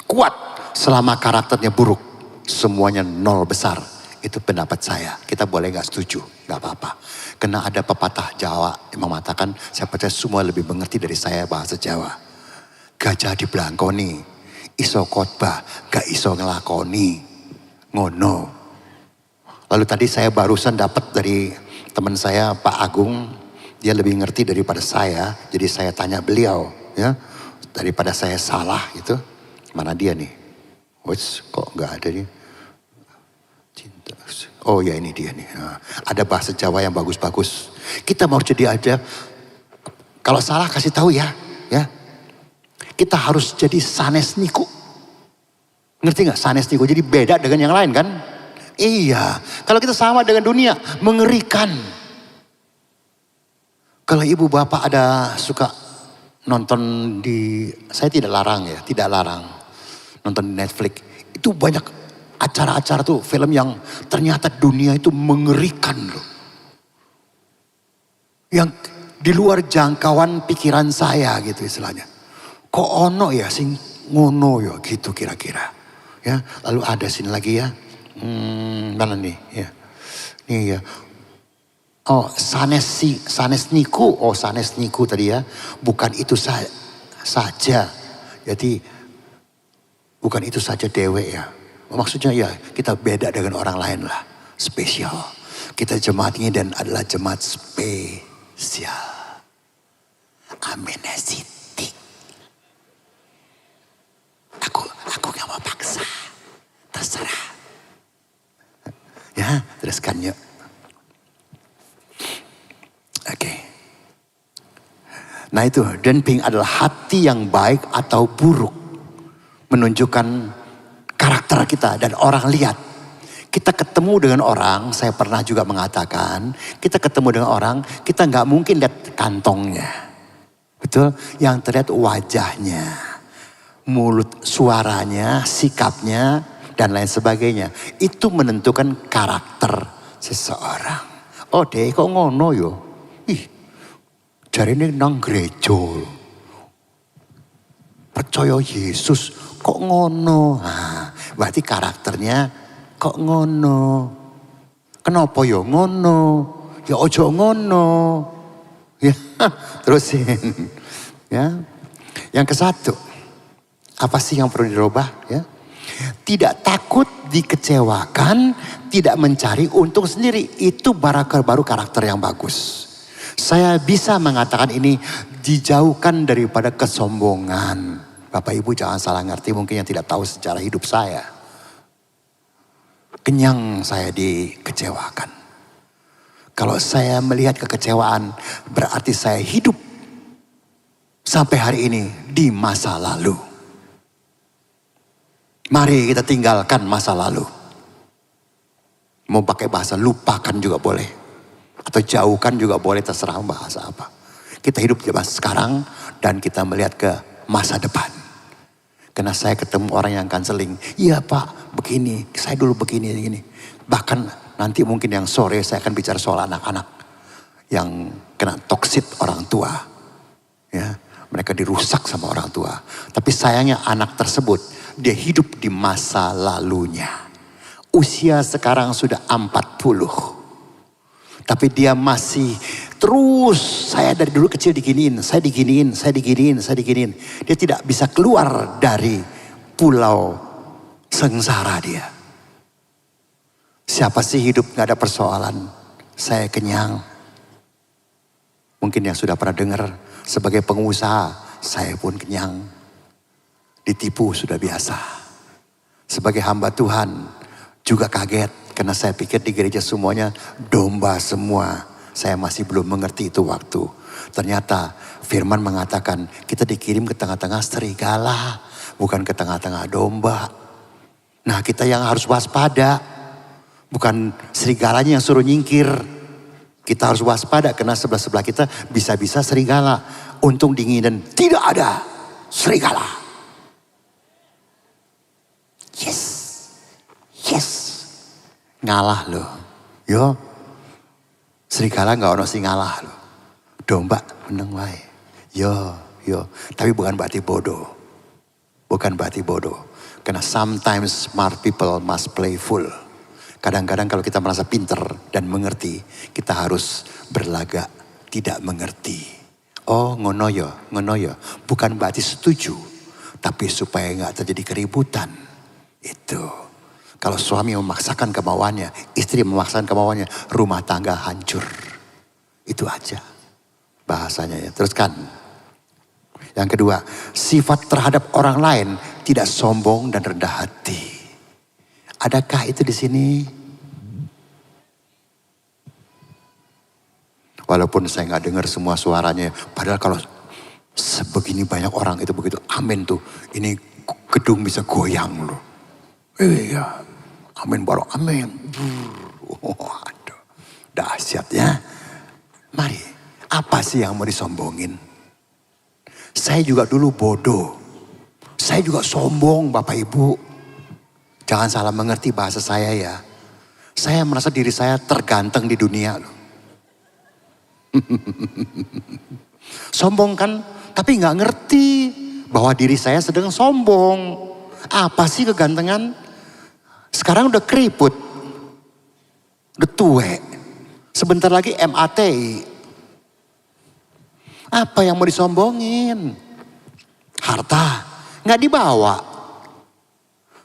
Kuat selama karakternya buruk. Semuanya nol besar. Itu pendapat saya. Kita boleh gak setuju, gak apa-apa. Karena ada pepatah Jawa yang mengatakan, saya percaya semua lebih mengerti dari saya bahasa Jawa. Gajah dibelangkoni, iso khotbah, gak iso ngelakoni. Ngono. Lalu tadi saya barusan dapat dari teman saya Pak Agung. Dia lebih ngerti daripada saya. Jadi saya tanya beliau. Ya, daripada saya salah gitu. Mana dia nih? Kok gak ada nih? Cinta. Oh ya ini dia nih. Nah, ada bahasa Jawa yang bagus-bagus. Kita mau jadi aja. Kalau salah kasih tahu ya. Ya. Kita harus jadi sanes niku. Ngerti gak sanes niku? Jadi beda dengan yang lain kan? Iya. Kalau kita sama dengan dunia, mengerikan. Kalau ibu bapak ada suka nonton saya tidak larang ya, tidak larang. Nonton di Netflix. Itu banyak acara-acara tuh, film yang ternyata dunia itu mengerikan loh. Yang di luar jangkauan pikiran saya gitu istilahnya. Kok ono ya sing ngono ya gitu kira-kira. Ya, lalu ada sini lagi ya. Mana nih ya. Nih ya. Oh sanes niku tadi ya. Bukan itu saja. Jadi bukan itu saja dewe ya. Maksudnya ya kita beda dengan orang lain lah. Spesial. Kita jemaat ini dan adalah jemaat spesial. Amin Siti. Aku gak mau paksa. Terserah. Ya teruskan yuk. Oke. Nah itu, denping adalah hati yang baik atau buruk. Menunjukkan karakter kita dan orang lihat. Kita ketemu dengan orang, saya pernah juga mengatakan, kita ketemu dengan orang, kita nggak mungkin lihat kantongnya. Betul? Yang terlihat wajahnya, mulut, suaranya, sikapnya, dan lain sebagainya. Itu menentukan karakter seseorang. Oh deh kok ngono yo. Ih, jari ini nang gereja. Percaya Yesus kok ngono. Nah, berarti karakternya kok ngono. Kenapa yo ngono? Ya ojo ngono. Ya, terusin. Ya. Yang ke-1. Apa sih yang perlu dirubah ya? Tidak takut dikecewakan, tidak mencari untung sendiri. Itu baru karakter yang bagus. Saya bisa mengatakan ini dijauhkan daripada kesombongan. Bapak Ibu jangan salah ngerti, mungkin yang tidak tahu sejarah hidup saya. Kenyang saya dikecewakan. Kalau saya melihat kekecewaan, berarti saya hidup sampai hari ini di masa lalu. Mari kita tinggalkan masa lalu. Mau pakai bahasa lupakan juga boleh. Atau jauhkan juga boleh, terserah bahasa apa. Kita hidup di masa sekarang dan kita melihat ke masa depan. Karena saya ketemu orang yang kanseling. Iya Pak, begini, saya dulu begini. Bahkan nanti mungkin yang sore saya akan bicara soal anak-anak. Yang kena toksit orang tua. Ya, mereka dirusak sama orang tua. Tapi sayangnya anak tersebut, dia hidup di masa lalunya. Usia sekarang sudah 40. Tapi dia masih terus, saya dari dulu kecil diginiin, saya diginiin. Dia tidak bisa keluar dari pulau sengsara dia. Siapa sih hidup gak ada persoalan? Saya kenyang. Mungkin yang sudah pernah dengar, sebagai pengusaha, saya pun kenyang. Ditipu sudah biasa. Sebagai hamba Tuhan juga kaget. Karena saya pikir di gereja semuanya domba semua. Saya masih belum mengerti itu waktu. Ternyata firman mengatakan kita dikirim ke tengah-tengah serigala. Bukan ke tengah-tengah domba. Nah kita yang harus waspada. Bukan serigalanya yang suruh nyingkir. Kita harus waspada karena sebelah-sebelah kita bisa-bisa serigala. Untung dingin dan tidak ada serigala. Yes. Ngalah loh. Yo. Serigala gak ono sing ngalah loh. Domba menang wae. Yo. Tapi bukan berarti bodoh. Karena sometimes smart people must play fool. Kadang-kadang kalau kita merasa pinter dan mengerti, kita harus berlagak tidak mengerti. Oh ngono yo. Bukan berarti setuju. Tapi supaya gak terjadi keributan. Itu. Kalau suami memaksakan kemauannya, istri memaksakan kemauannya, rumah tangga hancur. Itu aja bahasanya ya. Teruskan. Yang kedua, sifat terhadap orang lain tidak sombong dan rendah hati. Adakah itu di sini? Walaupun saya nggak dengar semua suaranya, padahal kalau sebegini banyak orang itu begitu amin tuh, ini gedung bisa goyang loh. Iya. Amin baru amin. Waduh, dahsyat ya. Mari, apa sih yang mau disombongin? Saya juga dulu bodoh. Saya juga sombong Bapak Ibu. Jangan salah mengerti bahasa saya ya. Saya merasa diri saya terganteng di dunia loh. Sombong kan, tapi gak ngerti bahwa diri saya sedang sombong. Apa sih kegantengan? Sekarang udah keriput, udah tuwe, sebentar lagi MATI. Apa yang mau disombongin? Harta, nggak dibawa.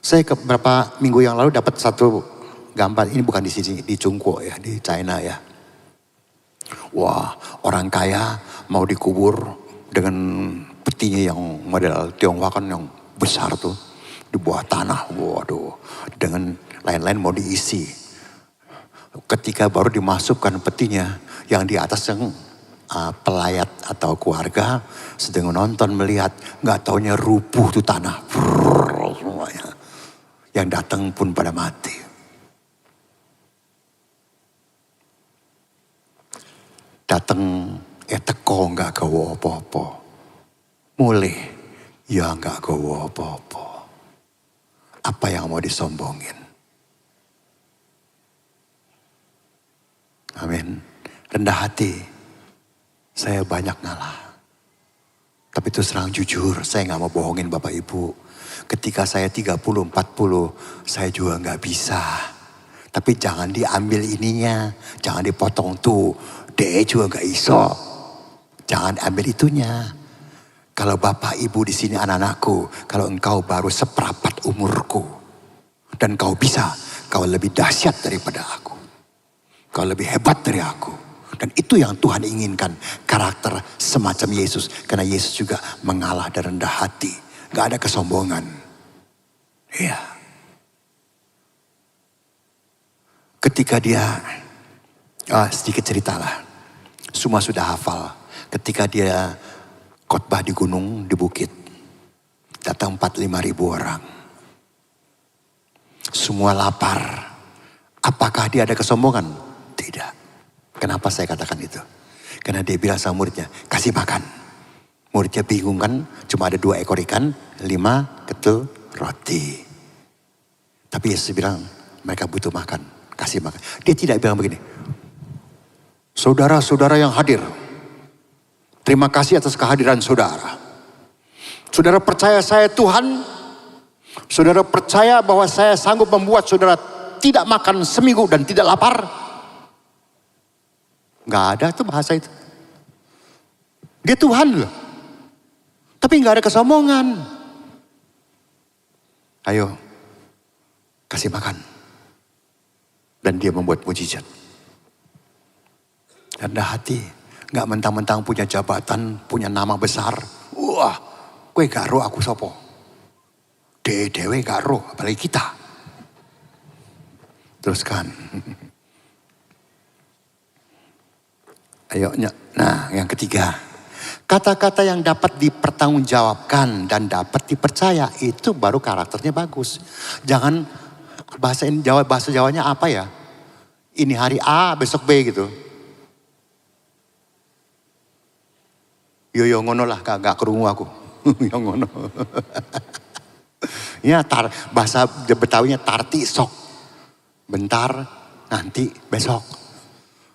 Saya beberapa minggu yang lalu dapat satu gambar, ini bukan di sini, di Chungguo ya, di China ya. Wah, orang kaya mau dikubur dengan petinya yang model Tionghoa kan yang besar tuh. Di bawah tanah, waduh, dengan lain-lain mau diisi. Ketika baru dimasukkan petinya, yang di atas yang pelayat atau keluarga sedang nonton melihat, nggak taunya rubuh tuh tanah, brrr, semuanya. Yang datang pun pada mati. Datang teko nggak gawa apa-apa, mulai ya nggak gawa apa-apa. Apa yang mau disombongin? Amin. Rendah hati. Saya banyak ngalah. Tapi itu serang jujur, saya gak mau bohongin Bapak Ibu. Ketika saya 30, 40, saya juga gak bisa. Tapi jangan diambil ininya, jangan dipotong tuh. Dia juga gak iso. Jangan ambil itunya. Kalau Bapak Ibu di sini anak-anakku, kalau engkau baru seperempat umurku. Dan kau bisa, kau lebih dahsyat daripada aku. Kau lebih hebat dari aku. Dan itu yang Tuhan inginkan. Karakter semacam Yesus. Karena Yesus juga mengalah dan rendah hati. Gak ada kesombongan. Iya. Ketika dia, sedikit ceritalah. Semua sudah hafal. Ketika dia khotbah di gunung, di bukit. Datang 45.000 orang. Semua lapar. Apakah dia ada kesombongan? Tidak. Kenapa saya katakan itu? Karena dia bilang sama muridnya, kasih makan. Muridnya bingung kan, cuma ada 2 ekor ikan, 5 ketul roti. Tapi Yesus bilang, mereka butuh makan, kasih makan. Dia tidak bilang begini, saudara-saudara yang hadir, terima kasih atas kehadiran saudara. Saudara percaya saya Tuhan, saudara percaya bahwa saya sanggup membuat saudara tidak makan seminggu dan tidak lapar. Gak ada tuh bahasa itu. Dia Tuhan loh. Tapi gak ada kesombongan. Ayo, kasih makan. Dan dia membuat mujizat. Rendah hati. Gak mentang-mentang punya jabatan, punya nama besar. Wah, kue gak roh aku sopo. Dewe gak roh, apalagi kita. Teruskan. Ayo, nah yang ketiga. Kata-kata yang dapat dipertanggungjawabkan dan dapat dipercaya. Itu baru karakternya bagus. Jangan bahasa Jawanya apa ya? Ini hari A, besok B gitu. Yo ngono lah, gak kerungu aku. Yo ngono. Ya bahasa Betawinya tarti sok. Bentar, nanti, besok.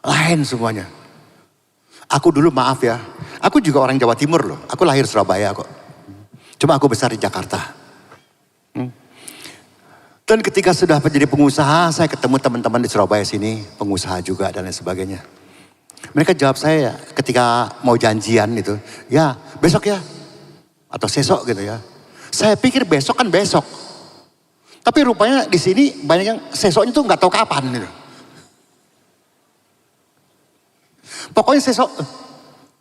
Lain semuanya. Aku dulu maaf ya, aku juga orang Jawa Timur loh. Aku lahir Surabaya kok. Cuma aku besar di Jakarta. Dan ketika sudah menjadi pengusaha, saya ketemu teman-teman di Surabaya sini, pengusaha juga dan lain sebagainya. Mereka jawab saya ketika mau janjian itu, ya besok ya, atau sesok gitu ya. Saya pikir besok kan besok. Tapi rupanya di sini banyak yang sesoknya tuh nggak tahu kapan gitu. Pokoknya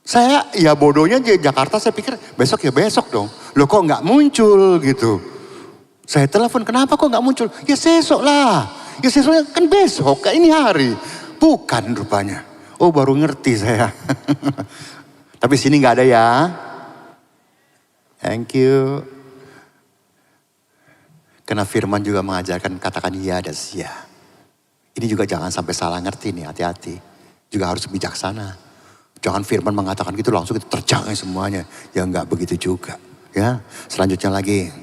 saya ya bodohnya di Jakarta saya pikir besok ya besok dong. Loh kok nggak muncul gitu. Saya telepon kenapa kok nggak muncul? Ya sesok lah. Ya sesoknya kan besok, kayak ini hari. Bukan rupanya. Oh baru ngerti saya. Tapi sini nggak ada ya. Thank you. Karena firman juga mengajarkan katakan iya dan sia. Ini juga jangan sampai salah ngerti nih, hati-hati. Juga harus bijaksana. Jangan firman mengatakan gitu langsung itu terjangai semuanya. Ya enggak begitu juga. Ya, selanjutnya lagi.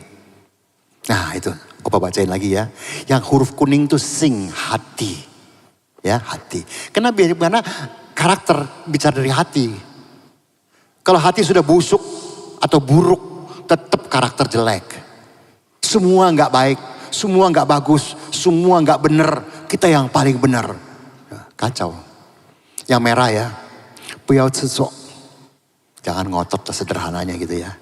Nah itu, Opa bacain lagi ya. Yang huruf kuning itu sing, hati. Ya, hati. Karena karakter bicara dari hati. Kalau hati sudah busuk atau buruk, tetap karakter jelek. Semua enggak baik, semua enggak bagus, semua enggak benar. Kita yang paling benar. Kacau. Yang merah ya, buyao cicok. Jangan ngotot sederhananya gitu ya.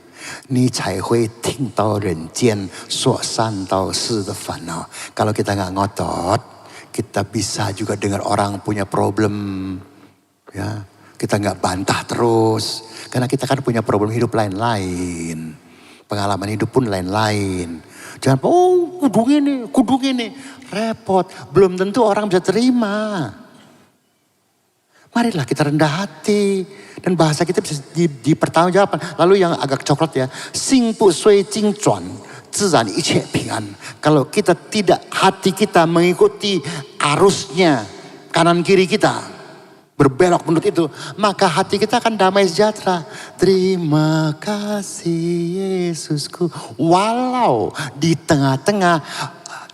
Ni cai hui ting dao ren jian, suo san dao si de fanao. Kalau kita nggak ngotot, kita bisa juga dengar orang punya problem. Ya, kita nggak bantah terus. Karena kita kan punya problem hidup lain-lain. Pengalaman hidup pun lain-lain. Jangan, oh kudu gini. Repot. Belum tentu orang bisa terima. Marilah kita rendah hati. Dan bahasa kita bisa dipertanggungjawabkan. Lalu yang agak coklat ya. Xing bu sui jing zuan, zizan iche pingan. Kalau kita tidak, hati kita mengikuti arusnya kanan kiri kita, berbelok menurut itu, maka hati kita akan damai sejahtera. Terima kasih Yesusku. Walau di tengah-tengah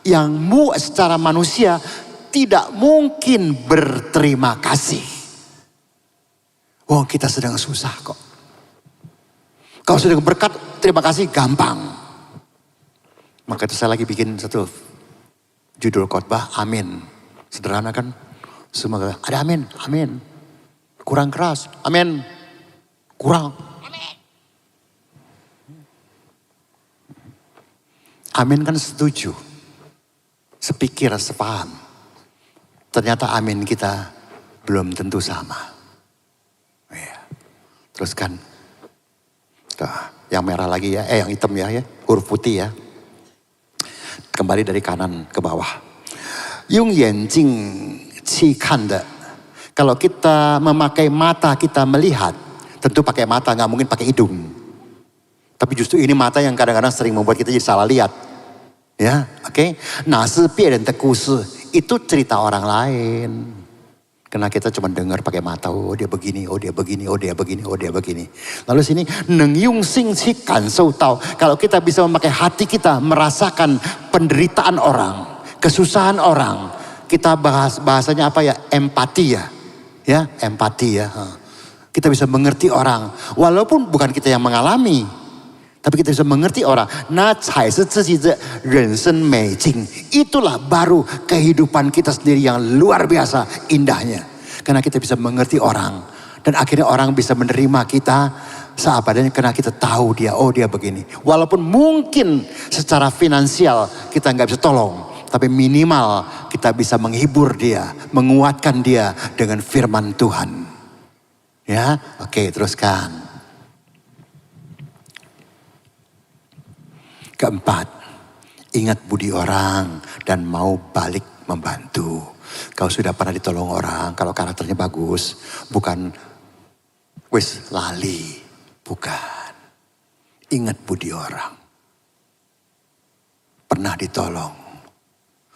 yang secara manusia tidak mungkin berterima kasih. Wong kita sedang susah kok. Kalau sedang berkat, terima kasih gampang. Maka itu saya lagi bikin satu judul khotbah, amin. Sederhana kan? Semua kata, ada amin, amin. Kurang keras, amin. Kurang. Amin kan setuju. Sepikir, sepaham. Ternyata amin kita belum tentu sama. Ya. Teruskan. Yang merah lagi ya, yang hitam ya, huruf putih ya. Kembali dari kanan ke bawah. Yung yanjing qi kan de. Kalau kita memakai mata kita melihat, tentu pakai mata, nggak mungkin pakai hidung. Tapi justru ini mata yang kadang-kadang sering membuat kita jadi salah lihat. Ya, oke. Nah, dan tekusu itu cerita orang lain. Karena kita cuma dengar pakai mata, oh dia begini, oh dia begini, oh dia begini, oh dia begini. Lalu sini, neng yung sing si kan so tau. Kalau kita bisa memakai hati kita merasakan penderitaan orang, kesusahan orang. Kita bahasanya apa ya? Empati ya. Ya, empati ya. Kita bisa mengerti orang. Walaupun bukan kita yang mengalami. Tapi kita bisa mengerti orang. Nah, itulah baru kehidupan kita sendiri yang luar biasa indahnya. Karena kita bisa mengerti orang. Dan akhirnya orang bisa menerima kita seadanya karena kita tahu dia, oh dia begini. Walaupun mungkin secara finansial kita nggak bisa tolong. Tapi minimal kita bisa menghibur dia, menguatkan dia dengan firman Tuhan. Ya, oke, teruskan. Keempat, ingat budi orang dan mau balik membantu. Kau sudah pernah ditolong orang, kalau karakternya bagus, bukan wis lali, bukan. Ingat budi orang. Pernah ditolong.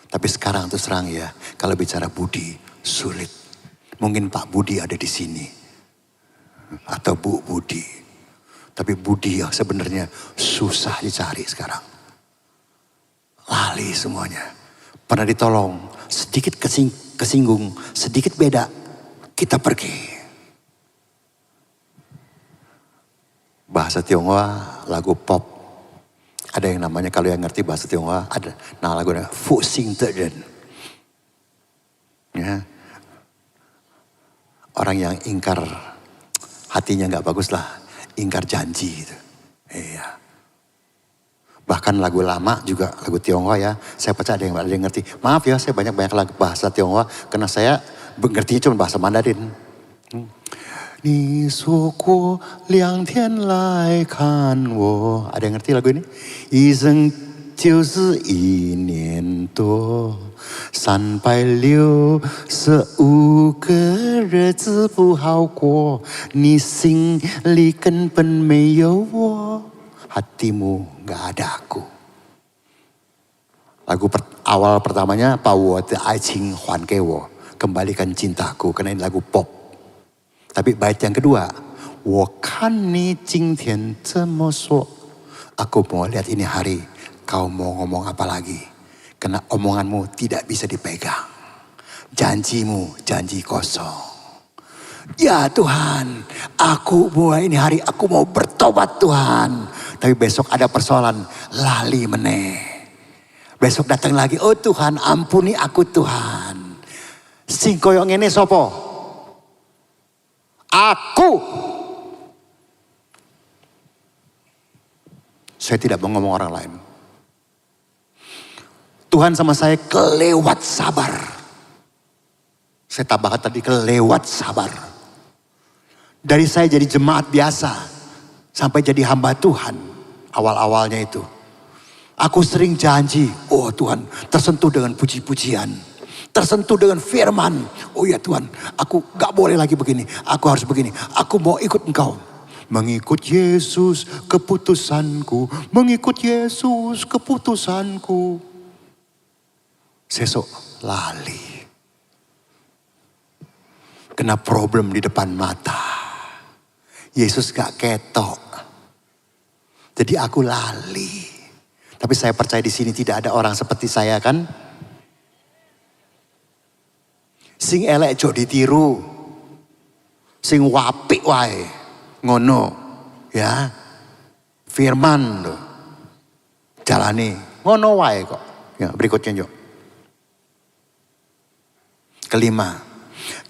Tapi sekarang terus terang ya, kalau bicara budi, sulit. Mungkin Pak Budi ada di sini. Atau Bu Budi. Tapi budi yang sebenarnya susah dicari sekarang. Lali semuanya. Pernah ditolong, sedikit kesinggung, sedikit beda, kita pergi. Bahasa Tionghoa, lagu pop. Ada yang namanya, kalau yang ngerti bahasa Tionghoa, ada. Nah lagunya, Fu Xing De Den. Ya. Orang yang ingkar, hatinya gak bagus lah. Ingkar janji gitu. Iya. Bahkan lagu lama juga, lagu Tionghoa ya. Saya percaya ada yang ngerti. Maaf ya, saya banyak lagu bahasa Tionghoa. Karena saya ngertinya cuma bahasa Mandarin. Ni suo guo liang tian lai kan wo. Ada yang ngerti lagu ini? Yi zheng jiu shi yi nian duo. 365个日子不好过，你心里根本没有我， hatimu gak ada aku. Lagu awal pertamanya, 把我的爱情还给我, kembalikan cintaku, karena ini lagu pop. Tapi bait yang kedua, 我看你今天这么说, aku mau lihat ini hari, kau mau ngomong apa lagi? Karena omonganmu tidak bisa dipegang. Janjimu, janji kosong. Ya Tuhan, aku mulai ini hari, aku mau bertobat Tuhan. Tapi besok ada persoalan, lali meneh. Besok datang lagi, oh Tuhan ampuni aku Tuhan. Sing koyo ngene sopo? Aku. Saya tidak mau ngomong orang lain. Tuhan sama saya kelewat sabar. Saya tambahkan tadi kelewat sabar. Dari saya jadi jemaat biasa sampai jadi hamba Tuhan awal-awalnya itu. Aku sering janji, oh Tuhan tersentuh dengan puji-pujian. Tersentuh dengan firman. Oh ya Tuhan, aku gak boleh lagi begini. Aku harus begini. Aku mau ikut Engkau. Mengikut Yesus keputusanku. Mengikut Yesus keputusanku. Sesok lali. Kena problem di depan mata. Yesus gak ketok. Jadi aku lali. Tapi saya percaya di sini tidak ada orang seperti saya kan. Sing elek jo ditiru. Sing wapik wae. Ngono. Ya. Firman loh. Jalani. Ngono wae kok. Ya, berikutnya yuk. Kelima.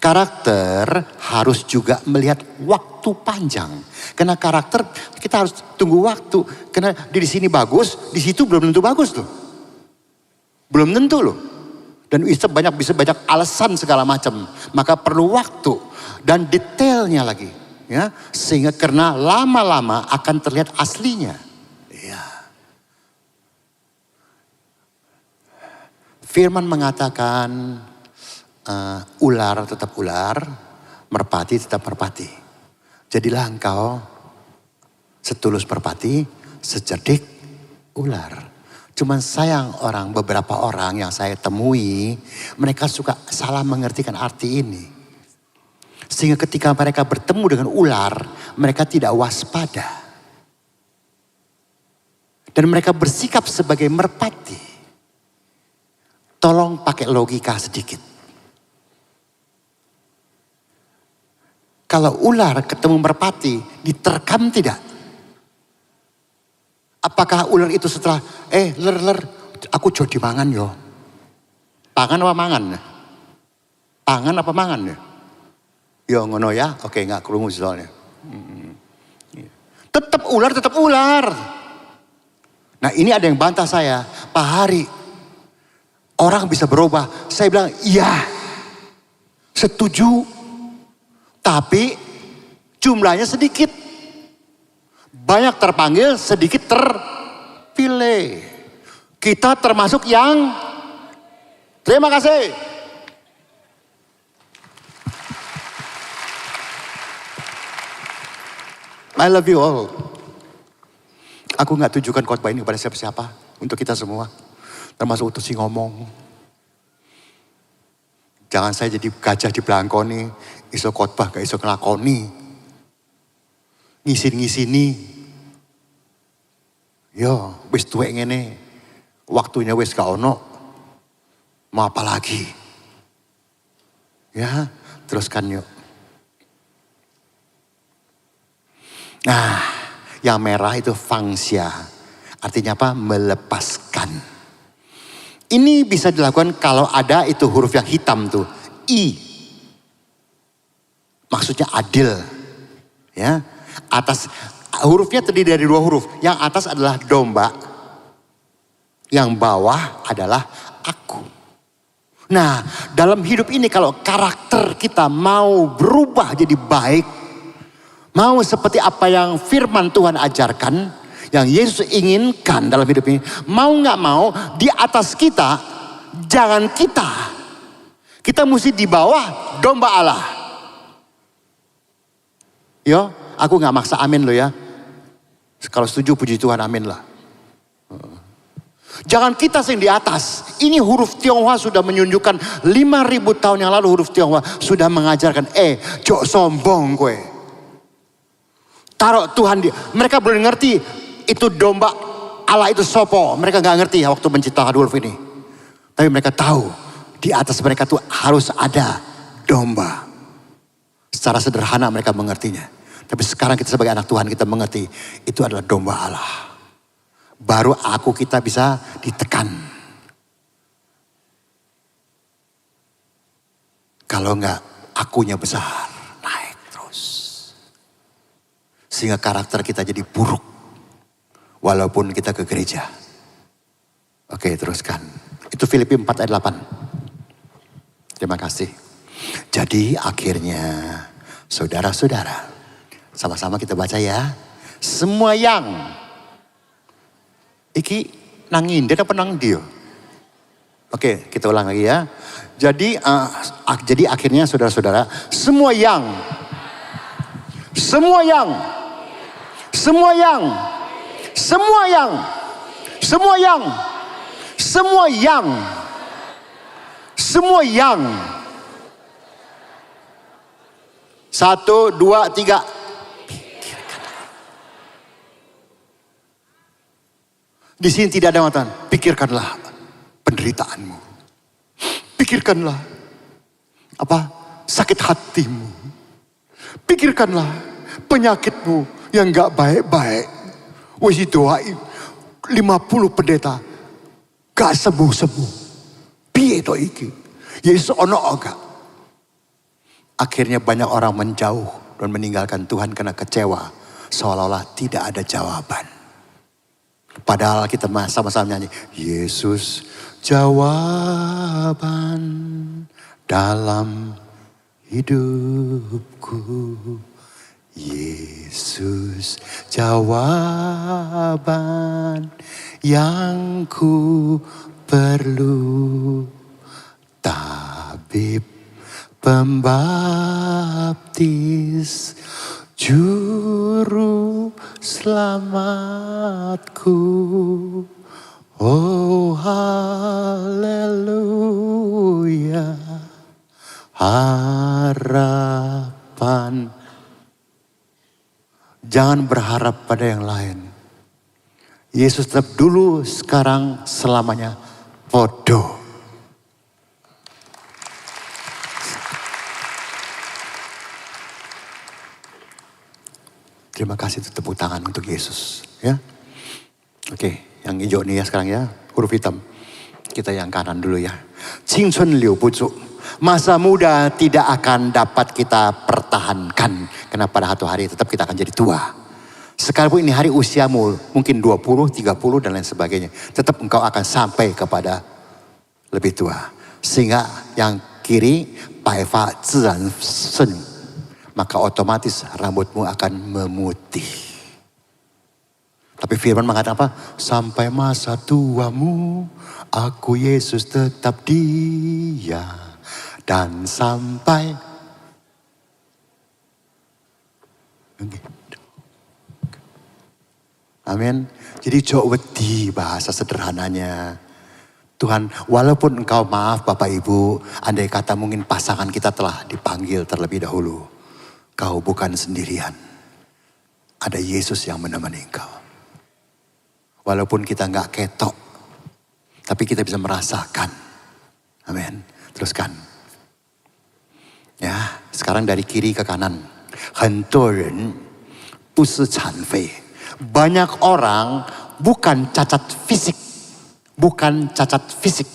Karakter harus juga melihat waktu panjang. Karena karakter kita harus tunggu waktu. Karena di sini bagus, di situ belum tentu bagus loh. Belum tentu loh. Dan bisa banyak alasan segala macam. Maka perlu waktu dan detailnya lagi, ya, sehingga karena lama-lama akan terlihat aslinya. Ya. Firman mengatakan ular tetap ular, merpati tetap merpati. Jadilah engkau setulus merpati, secerdik ular. Cuman sayang beberapa orang yang saya temui, mereka suka salah mengertikan arti ini. Sehingga ketika mereka bertemu dengan ular, mereka tidak waspada. Dan mereka bersikap sebagai merpati. Tolong pakai logika sedikit. Kalau ular ketemu merpati, diterkam tidak? Apakah ular itu setelah, ler, aku jadi mangan yo. Pangan apa mangan? Pangan apa mangan ya? Yo ngono ya, oke gak kerungu soalnya. Tetap ular. Nah ini ada yang bantah saya, Pak Hari, orang bisa berubah. Saya bilang, iya, setuju, tapi jumlahnya sedikit. Banyak terpanggil, sedikit terpilih. Kita termasuk yang, terima kasih. I love you all. Aku gak tujukan khotbah ini kepada siapa-siapa. Untuk kita semua. Termasuk untuk si ngomong. Jangan saya jadi gajah di belangkoni. Iso khotbah gak iso ngelakoni. Ngisin-ngisini. Yo, wis tuwek ngene. Waktunya wis gak ono. Mau apa lagi? Ya, teruskan yuk. Nah, yang merah itu fangsia. Artinya apa? Melepaskan. Ini bisa dilakukan kalau ada itu huruf yang hitam tuh. I. Maksudnya adil. Ya. Atas hurufnya terdiri dari 2 huruf. Yang atas adalah domba. Yang bawah adalah aku. Nah, dalam hidup ini kalau karakter kita mau berubah jadi baik, mau seperti apa yang firman Tuhan ajarkan, yang Yesus inginkan dalam hidup ini, mau gak mau di atas kita, jangan kita. Kita mesti di bawah domba Allah. Yo, aku gak maksa amin lo ya. Kalau setuju puji Tuhan amin lah. Jangan kita yang di atas. Ini huruf Tionghoa sudah menunjukkan 5.000 tahun yang lalu huruf Tionghoa sudah mengajarkan. Jok sombong gue. Taruh Tuhan di. Mereka belum ngerti itu domba Allah itu sopo. Mereka gak ngerti waktu menciptakan huruf ini. Tapi mereka tahu di atas mereka tuh harus ada domba. Secara sederhana mereka mengertinya. Tapi sekarang kita sebagai anak Tuhan kita mengerti itu adalah domba Allah. Baru aku kita bisa ditekan. Kalau enggak akunya besar, naik terus. Sehingga karakter kita jadi buruk. Walaupun kita ke gereja. Oke, teruskan. Itu Filipi 4 ayat 8. Terima kasih. Jadi akhirnya saudara-saudara, sama-sama kita baca ya. Semua yang iki nangin dia apa nang dia? Oke, kita ulang lagi ya. Jadi akhirnya saudara-saudara, semua yang satu, dua, tiga. Di sini tidak ada matan. Pikirkanlah penderitaanmu. Pikirkanlah sakit hatimu. Pikirkanlah penyakitmu yang gak baik-baik. Wis doai 50 pendeta gak sembuh-sembuh. Piye to iki? Yesus ono gak? Akhirnya banyak orang menjauh dan meninggalkan Tuhan karena kecewa. Seolah-olah tidak ada jawaban. Padahal kita sama-sama nyanyi. Yesus jawaban dalam hidupku. Yesus jawaban yang ku perlu. Tabib pembaptis, juru selamatku. Oh haleluya, harapan. Jangan berharap pada yang lain. Yesus tetap dulu, sekarang, selamanya podo. Terima kasih untuk tepuk tangan untuk Yesus. Ya, oke, yang hijau nih ya sekarang ya, huruf hitam. Kita yang kanan dulu ya. Cingchun liu bucu. Masa muda tidak akan dapat kita pertahankan. Karena pada satu hari tetap kita akan jadi tua. Sekalipun ini hari usiamu mungkin 20, 30 dan lain sebagainya. Tetap engkau akan sampai kepada lebih tua. Sehingga yang kiri, Paeva Ziran Sen. Maka otomatis rambutmu akan memutih. Tapi firman mengatakan apa? Sampai masa tuamu, aku Yesus tetap dia. Dan sampai... Amin. Jadi jauh wedi bahasa sederhananya. Tuhan, walaupun engkau maaf Bapak Ibu, andai kata mungkin pasangan kita telah dipanggil terlebih dahulu. Kau bukan sendirian. Ada Yesus yang menemani engkau. Walaupun kita nggak ketok, tapi kita bisa merasakan. Amin. Teruskan. Ya, sekarang dari kiri ke kanan. 很多人不是残废. Banyak orang bukan cacat fisik. Bukan cacat fisik.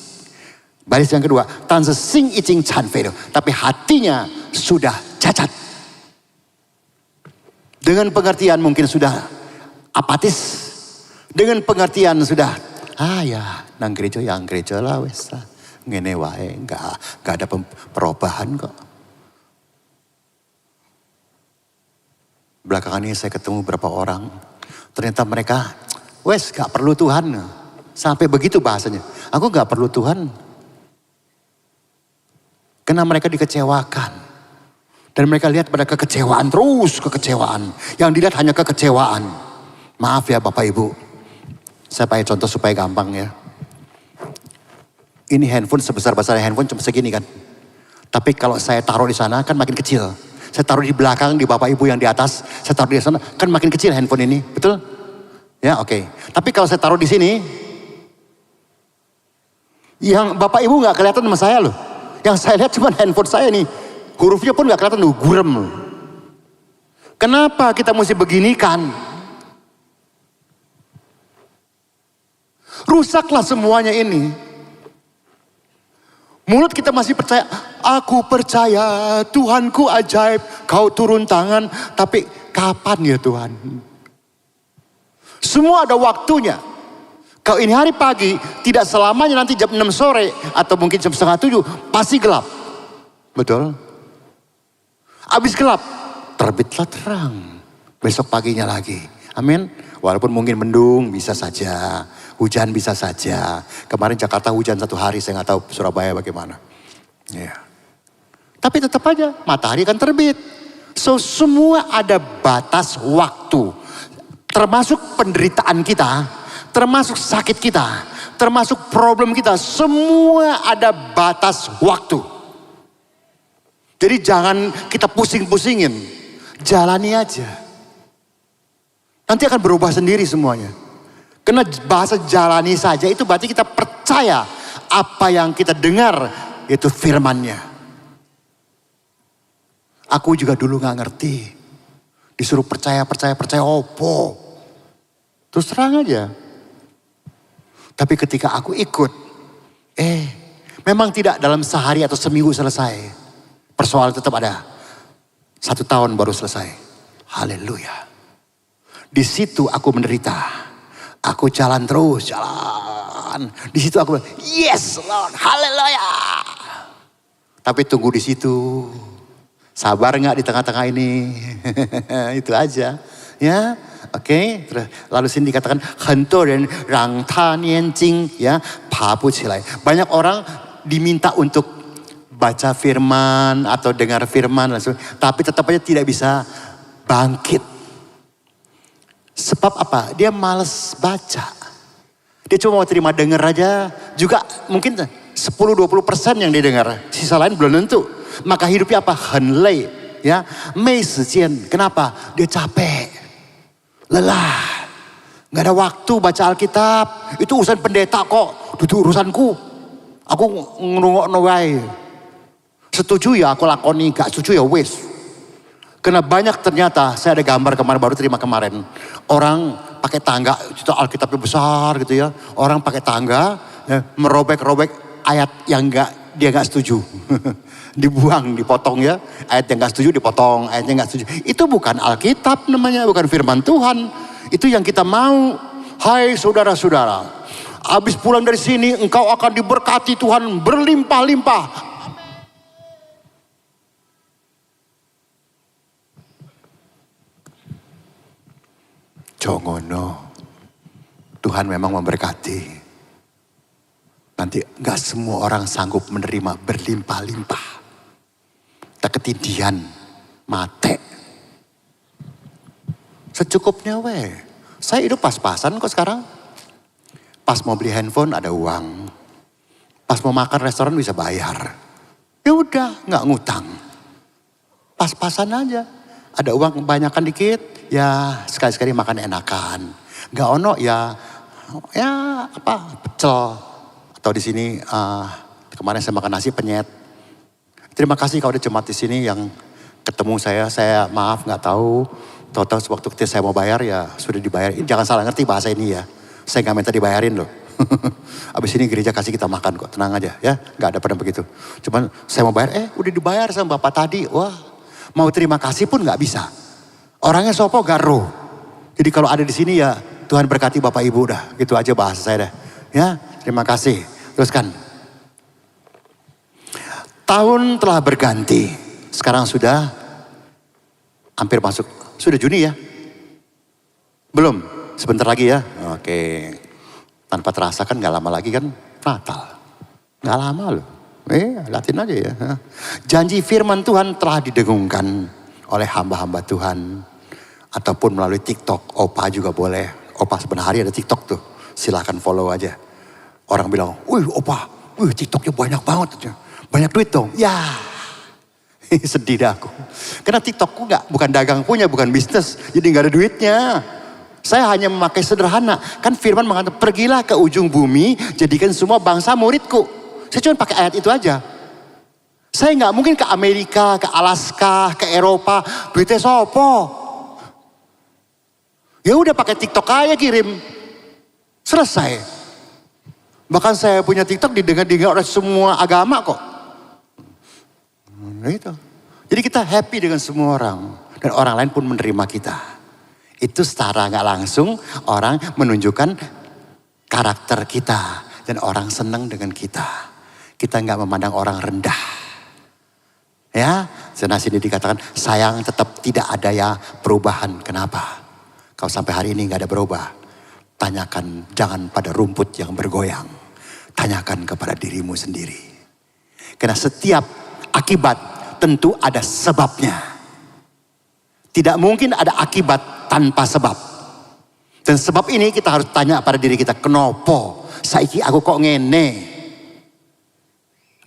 Baris yang kedua, 但是心已经残废了, tapi hatinya sudah cacat. Dengan pengertian mungkin sudah apatis. Dengan pengertian sudah, ya, nang gereja yang gereja lah wes. Ngene wae, enggak ada perubahan kok. Belakangan ini saya ketemu beberapa orang, ternyata mereka, wes gak perlu Tuhan. Sampai begitu bahasanya. Aku gak perlu Tuhan. Karena mereka dikecewakan. Dan mereka lihat pada kekecewaan, terus kekecewaan. Yang dilihat hanya kekecewaan. Maaf ya Bapak Ibu. Saya pakai contoh supaya gampang ya. Ini handphone sebesar-besarnya handphone cuma segini kan. Tapi kalau saya taruh di sana kan makin kecil. Saya taruh di belakang di Bapak Ibu yang di atas. Saya taruh di sana kan makin kecil handphone ini. Betul? Ya oke. Tapi kalau saya taruh di sini. Yang Bapak Ibu gak kelihatan sama saya loh. Yang saya lihat cuma handphone saya nih. Hurufnya pun gak kelihatan tuh, gurem. Kenapa kita mesti beginikan? Rusaklah semuanya ini. Mulut kita masih percaya, aku percaya Tuhanku ajaib, kau turun tangan, tapi kapan ya Tuhan? Semua ada waktunya. Kalau ini hari pagi, tidak selamanya nanti jam 6 sore, atau mungkin jam setengah 7, pasti gelap. Betul? Habis gelap, terbitlah terang. Besok paginya lagi. Amin. Walaupun mungkin mendung, bisa saja. Hujan bisa saja. Kemarin Jakarta hujan 1 hari, saya nggak tahu Surabaya bagaimana. Ya. Tapi tetap aja matahari akan terbit. So semua ada batas waktu. Termasuk penderitaan kita, termasuk sakit kita, termasuk problem kita. Semua ada batas waktu. Jadi jangan kita pusing-pusingin. Jalani aja. Nanti akan berubah sendiri semuanya. Karena bahasa jalani saja itu berarti kita percaya apa yang kita dengar itu firman-Nya. Aku juga dulu gak ngerti. Disuruh percaya opo. Terus terang aja. Tapi ketika aku ikut. Memang tidak dalam sehari atau seminggu selesai. Persoalan tetap ada. 1 tahun baru selesai. Haleluya. Di situ aku menderita. Aku jalan terus, jalan. Di situ aku bilang, yes Lord, haleluya. Tapi tunggu di situ. Sabar nggak di tengah-tengah ini? Itu aja, ya. Oke. Terus lalu sini dikatakan, 很多人让他念经, ya, 爬不起来. Banyak orang diminta untuk baca firman atau dengar firman langsung, tapi tetap aja tidak bisa bangkit. Sebab apa? Dia malas baca. Dia cuma mau terima dengar aja. Juga mungkin 10-20% yang dia dengar. Sisa lain belum tentu. Maka hidupnya apa? 很累, ya. 没时间. Kenapa? Dia capek. Lelah. Gak ada waktu baca Alkitab. Itu urusan pendeta kok. Itu urusanku. Aku ngerungokno wae. Setuju ya aku lakoni. Gak setuju ya wes. Karena banyak ternyata, saya ada gambar kemarin, baru terima kemarin. Orang pakai tangga, itu Alkitabnya besar gitu ya. Orang pakai tangga, ya, merobek-robek ayat yang dia gak setuju. Dibuang, dipotong ya. Ayat yang gak setuju dipotong, ayat yang gak setuju. Itu bukan Alkitab namanya, bukan firman Tuhan. Itu yang kita mau. Hai saudara-saudara, habis pulang dari sini engkau akan diberkati Tuhan berlimpah-limpah. Jongono. Tuhan memang memberkati. Nanti gak semua orang sanggup menerima berlimpah-limpah. Tak ketindihan, mate. Secukupnya weh. Saya hidup pas-pasan kok sekarang. Pas mau beli handphone ada uang. Pas mau makan restoran bisa bayar. Ya udah, gak ngutang. Pas-pasan aja. Ada uang kebanyakan dikit, ya sekali-sekali makan enakan. Gak ono ya apa pecel. Atau di sini kemarin saya makan nasi penyet. Terima kasih kalau ada jemaat di sini yang ketemu saya maaf nggak tahu. Tahu-tahu sewaktu ketika saya mau bayar ya sudah dibayar. Jangan salah ngerti bahasa ini ya. Saya nggak minta dibayarin loh. Abis ini gereja kasih kita makan kok, tenang aja ya. Nggak ada pernah begitu. Cuman saya mau bayar, udah dibayar sama bapak tadi. Wah, mau terima kasih pun nggak bisa. Orangnya sopo garo. Jadi kalau ada di sini ya Tuhan berkati bapak ibu dah. Gitu aja bahasa saya dah. Ya, terima kasih. Teruskan. Tahun telah berganti. Sekarang sudah hampir masuk. Sudah Juni ya? Belum? Sebentar lagi ya? Oke. Tanpa terasa kan gak lama lagi kan Natal. Gak lama loh. Latin aja ya. Janji firman Tuhan telah didengungkan oleh hamba-hamba Tuhan. Ataupun melalui TikTok. Opa juga boleh. Opa sebenarnya ada TikTok tuh. Silahkan follow aja. Orang bilang, wih opa, TikToknya banyak banget. Banyak duit dong. Ya, sedih dah aku. Karena TikTokku bukan dagang punya, bukan bisnis. Jadi gak ada duitnya. Saya hanya memakai sederhana. Kan firman mengatakan, pergilah ke ujung bumi, jadikan semua bangsa muridku. Saya cuma pakai ayat itu aja. Saya gak mungkin ke Amerika, ke Alaska, ke Eropa. Duitnya sopo. Ya udah pakai TikTok aja kirim. Selesai. Bahkan saya punya TikTok didengar oleh semua agama kok. Gitu. Jadi kita happy dengan semua orang. Dan orang lain pun menerima kita. Itu secara gak langsung orang menunjukkan karakter kita. Dan orang senang dengan kita. Kita gak memandang orang rendah. Ya, sana sini dikatakan sayang tetap tidak ada ya perubahan. Kenapa? Kalau sampai hari ini gak ada berubah. Tanyakan jangan pada rumput yang bergoyang. Tanyakan kepada dirimu sendiri. Karena setiap akibat tentu ada sebabnya. Tidak mungkin ada akibat tanpa sebab. Dan sebab ini kita harus tanya pada diri kita, kenapa saiki aku kok ngene?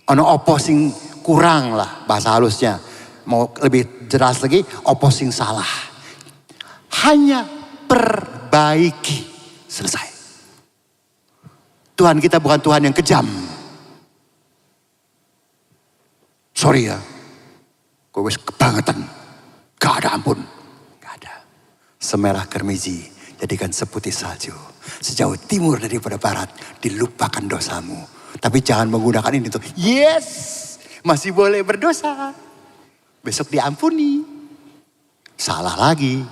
Ono opo sing kurang lah bahasa halusnya. Mau lebih jelas lagi, opo sing salah. Hanya perbaiki, selesai. Tuhan kita bukan Tuhan yang kejam. Sorry ya, gue wis kebangetan. Gak ada ampun, gak ada. Semerah kermiji, jadikan seputih salju. Sejauh timur daripada barat, dilupakan dosamu. Tapi jangan menggunakan ini tuh. Yes, masih boleh berdosa. Besok diampuni. Salah lagi.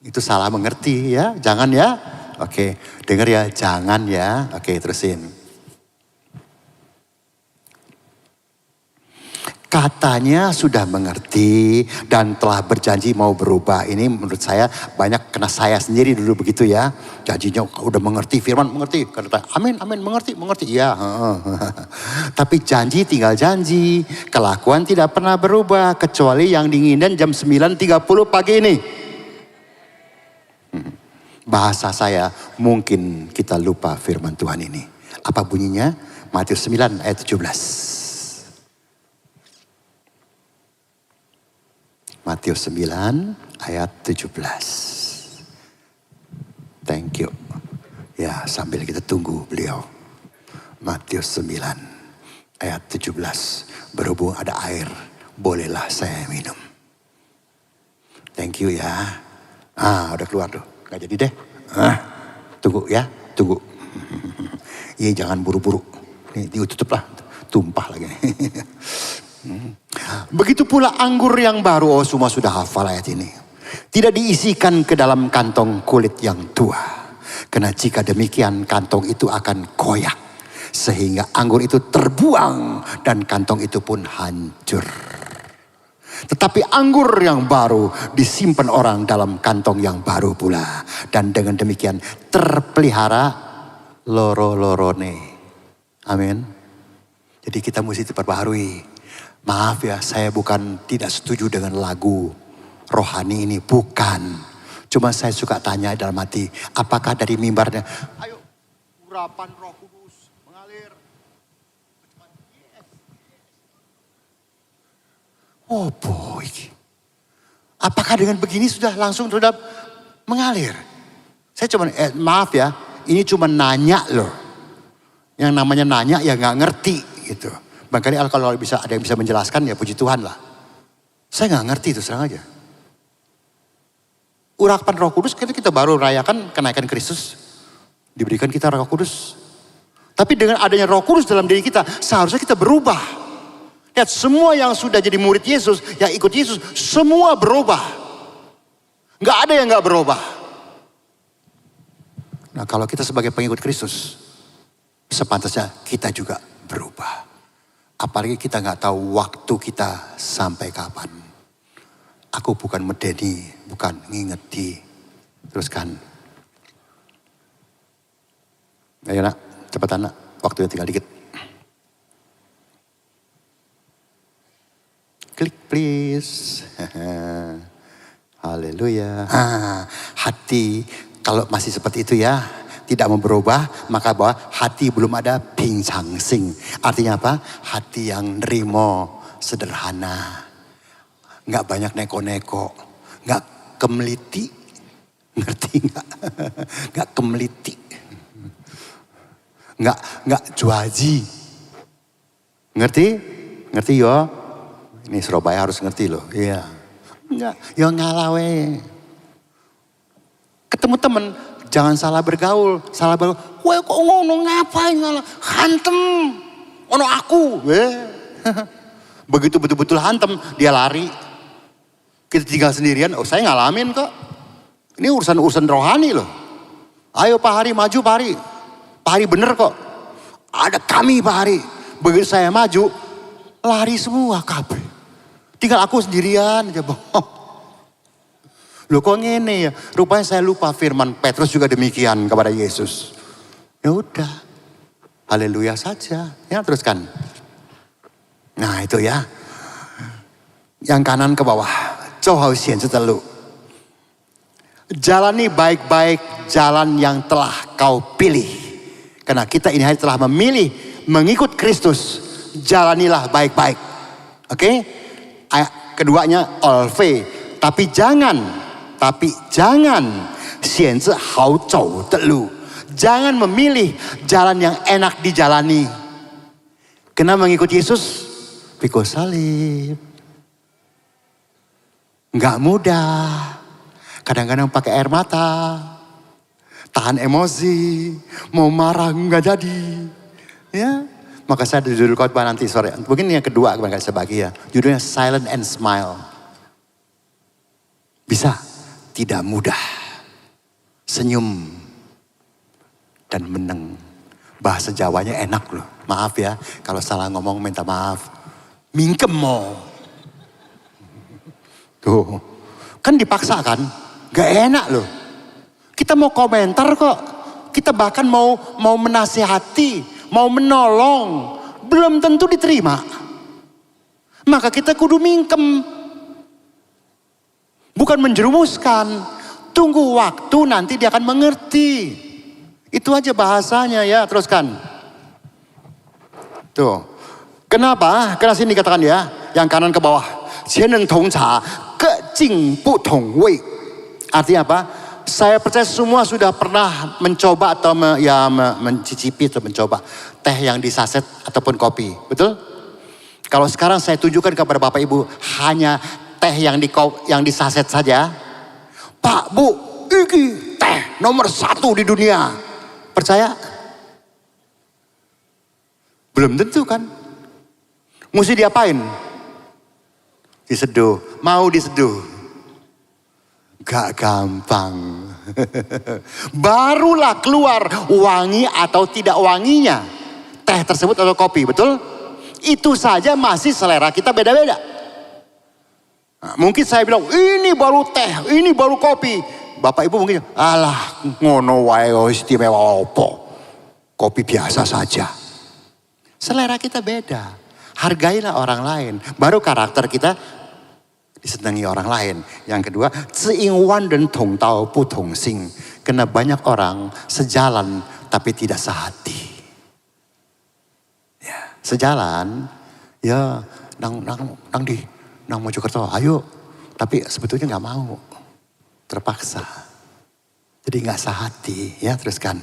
Itu salah mengerti ya, jangan ya. Oke, dengar ya, jangan ya. Oke, terusin. Katanya sudah mengerti dan telah berjanji mau berubah. Ini menurut saya banyak kena saya sendiri dulu begitu ya. Janjinya udah mengerti, firman mengerti. Kata amin, amin, mengerti. Iya. Tapi janji tinggal janji. Kelakuan tidak pernah berubah. Kecuali yang diinginkan jam 9.30 pagi ini. Bahasa saya mungkin kita lupa firman Tuhan ini. Apa bunyinya? Matius 9 ayat 17. Matius 9 ayat 17. Thank you. Ya, sambil kita tunggu beliau. Matius 9 ayat 17. Berhubung ada air, bolehlah saya minum. Thank you ya. Udah keluar tuh. Gak jadi deh. Tunggu ya, tunggu. Iya, jangan buru-buru. Nih, ditutup lah. Tumpah lagi. Begitu pula anggur yang baru, semua sudah hafal ayat ini. Tidak diisikan ke dalam kantong kulit yang tua. Karena jika demikian kantong itu akan koyak. Sehingga anggur itu terbuang dan kantong itu pun hancur. Tetapi anggur yang baru disimpan orang dalam kantong yang baru pula. Dan dengan demikian terpelihara loro-lorone. Amin. Jadi kita mesti diperbaharui. Maaf ya, saya bukan tidak setuju dengan lagu rohani ini. Bukan. Cuma saya suka tanya dalam hati. Apakah dari mimbarnya, ayo urapan Roh Kudus mengalir. Oh boy. Apakah dengan begini sudah langsung sudah mengalir? Saya cuma, maaf ya, ini cuma nanya loh. Yang namanya nanya ya gak ngerti gitu. Barangkali kalau bisa ada yang bisa menjelaskan ya puji Tuhan lah. Saya gak ngerti itu, serang aja. Urapan Roh Kudus kita baru rayakan kenaikan Kristus. Diberikan kita Roh Kudus. Tapi dengan adanya Roh Kudus dalam diri kita, seharusnya kita berubah. Lihat, semua yang sudah jadi murid Yesus, yang ikut Yesus, semua berubah. Gak ada yang gak berubah. Nah, kalau kita sebagai pengikut Kristus, sepantasnya kita juga berubah. Apalagi kita gak tahu waktu kita sampai kapan. Aku bukan medeni, bukan ngingeti. Teruskan. Ayo nak, cepetan nak. Waktunya tinggal dikit. Klik please. Haleluya. Hati kalau masih seperti itu ya, tidak mau berubah, maka bahwa hati belum ada bincang sing. Artinya apa? Hati yang nerimo, sederhana. Nggak banyak neko-neko. Nggak kemeliti. Ngerti nggak? Nggak kemeliti. Nggak juaji. Ngerti? Ngerti yo? Ini Surabaya harus ngerti loh. Iya. Enggak, yo ngalawe. Ketemu temen, jangan salah bergaul. Salah bergaul, weh kok ngono ngapain ngalah? Hantem, ono aku. Begitu betul-betul hantem, dia lari. Kita tinggal sendirian, saya ngalamin kok. Ini urusan rohani loh. Ayo Pak Hari maju Pak Hari. Pak Hari bener kok. Ada kami Pak Hari. Begitu saya maju, lari semua kabeh. Tinggal aku sendirian aja bohong. Loh kok ngene ya? Rupanya saya lupa firman Petrus juga demikian kepada Yesus. Ya udah. Haleluya saja. Ya teruskan. Nah itu ya. Yang kanan ke bawah. 走好显示的路. Jalani baik-baik jalan yang telah kau pilih. Karena kita ini hari telah memilih mengikut Kristus. Jalanilah baik-baik. Oke? Keduanya olve. Tapi jangan. Xian zi hao zhou de lu. Jangan memilih jalan yang enak dijalani. Karena mengikut Yesus, pikul salib. Nggak mudah. Kadang-kadang pakai air mata. Tahan emosi. Mau marah nggak jadi. Ya. Maka saya ada judul khotbah nanti sore. Mungkin yang kedua kemarin saya bagi ya. Judulnya Silent and Smile. Bisa. Tidak mudah. Senyum. Dan menang. Bahasa Jawanya enak loh. Maaf ya. Kalau salah ngomong minta maaf. Mingkem mo. Tuh, kan dipaksa kan? Gak enak loh. Kita mau komentar kok. Kita bahkan mau menasihati, mau menolong. Belum tentu diterima. Maka kita kudu mingkem. Bukan menjerumuskan. Tunggu waktu nanti dia akan mengerti. Itu aja bahasanya ya, teruskan. Tuh. Kenapa? Karena sini dikatakan ya, yang kanan ke bawah. 前人同茶, 各尽不同味. Artinya apa? Saya percaya semua sudah pernah mencoba atau mencicipi atau mencoba teh yang di saset ataupun kopi. Betul? Kalau sekarang saya tunjukkan kepada Bapak Ibu hanya teh yang di saset saja. Pak, Bu, ini teh nomor 1 di dunia. Percaya? Belum tentu kan? Mesti diapain? Diseduh, mau diseduh. Gak gampang. Barulah keluar wangi atau tidak wanginya teh tersebut atau kopi, betul? Itu saja masih selera kita beda-beda. Nah, mungkin saya bilang, ini baru teh, ini baru kopi. Bapak Ibu mungkin, alah ngono wae istimewa opo. Kopi biasa saja. Selera kita beda. Hargailah orang lain. Baru karakter kita disenangi orang lain. Yang kedua, 知应万人同道不同心. Karena banyak orang sejalan tapi tidak sehati. Ya, sejalan, ya nang Mojokerto, ayo. Tapi sebetulnya nggak mau, terpaksa. Jadi nggak sehati, ya teruskan.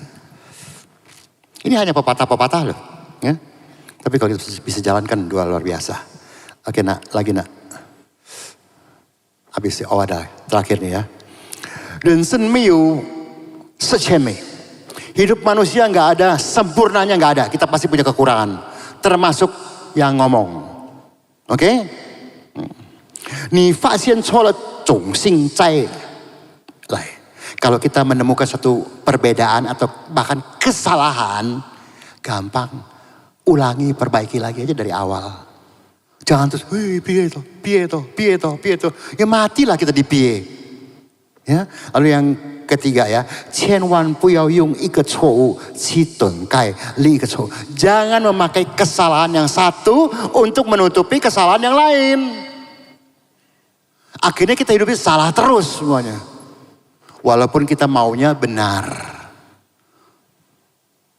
Ini hanya pepatah-pepatah loh, ya. Tapi kalau itu bisa jalankan dua luar biasa. Oke nak, lagi nak. Habis ya, ada terakhir nih ya. 人生没有1000美. Hidup manusia nggak ada sempurnanya, nggak ada. Kita pasti punya kekurangan, termasuk yang ngomong. Oke? 你发现错了，重新再来. Kalau kita menemukan satu perbedaan atau bahkan kesalahan, gampang ulangi, perbaiki lagi aja dari awal. Jangan terus, piye toh. Ya matilah kita di piye. Ya. Lalu yang ketiga ya, 千万不要用一个错误去掩盖另一个错误. Jangan memakai kesalahan yang satu untuk menutupi kesalahan yang lain. Akhirnya kita hidupnya salah terus semuanya. Walaupun kita maunya benar.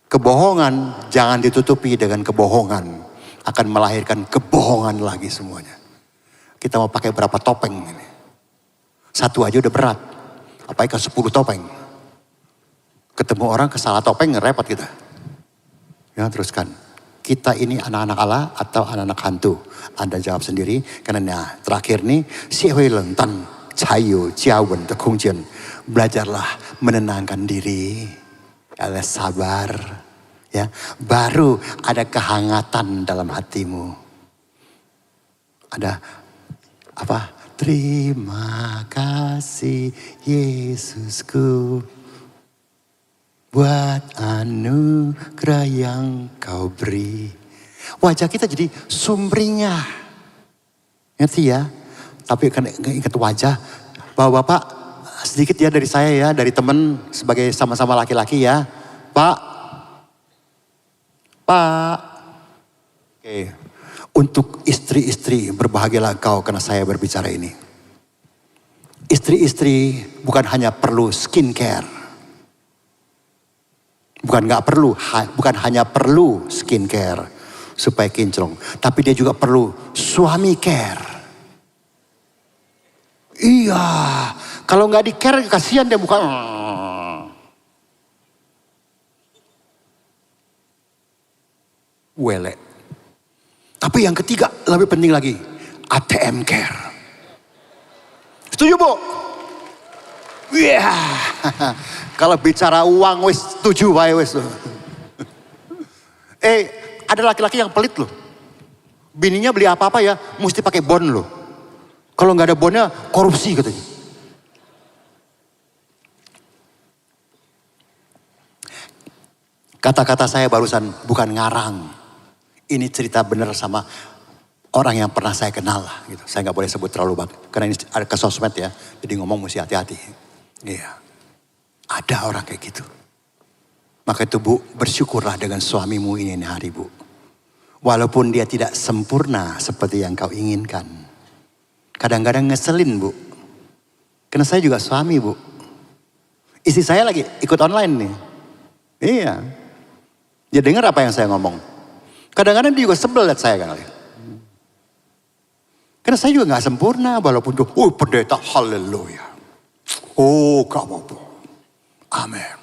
Kebohongan jangan ditutupi dengan kebohongan. Akan melahirkan kebohongan lagi semuanya. Kita mau pakai berapa topeng ini? Satu aja udah berat. Apalagi 10 topeng. Ketemu orang kesalah topeng repot kita. Ya teruskan. Kita ini anak-anak Allah atau anak-anak hantu? Anda jawab sendiri. Karena terakhir nih. 学会冷淡才有加稳的空间. Belajarlah menenangkan diri. Sabar. Ya, baru ada kehangatan dalam hatimu. Ada apa? Terima kasih Yesusku buat anugerah yang kau beri. Wajah kita jadi sumringah. Ngerti ya? Tapi kan ingat wajah. Bapak-bapak sedikit ya dari saya ya, dari teman sebagai sama-sama laki-laki ya. Pak. Oke. Untuk istri-istri, berbahagialah engkau karena saya berbicara ini. Istri-istri bukan hanya perlu skincare. Bukan hanya perlu skincare supaya kinclong. Tapi dia juga perlu suami care. Iya, kalau nggak di care kasihan dia bukan. Wele. Tapi yang ketiga lebih penting lagi, ATM care. Setuju Bu? Iya. Kalau bicara uang wis setuju wae wis. Ada laki-laki yang pelit loh. Bininya beli apa-apa ya mesti pakai bond loh. Kalau nggak ada bondnya korupsi katanya. Kata-kata saya barusan bukan ngarang. Ini cerita benar sama orang yang pernah saya kenal lah. Gitu. Saya nggak boleh sebut terlalu banyak. Karena ini ada ke sosmed ya. Jadi ngomong mesti hati-hati. Iya. Ada orang kayak gitu. Maka itu Bu, bersyukurlah dengan suamimu ini hari Bu. Walaupun dia tidak sempurna seperti yang kau inginkan. Kadang-kadang ngeselin Bu. Karena saya juga suami Bu. Istri saya lagi ikut online nih. Iya. Dia dengar apa yang saya ngomong. Kadang-kadang dia juga sebel lihat saya kan. Karena saya juga gak sempurna. Walaupun tuh, pendeta haleluya. Oh gak apa-apa. Amin.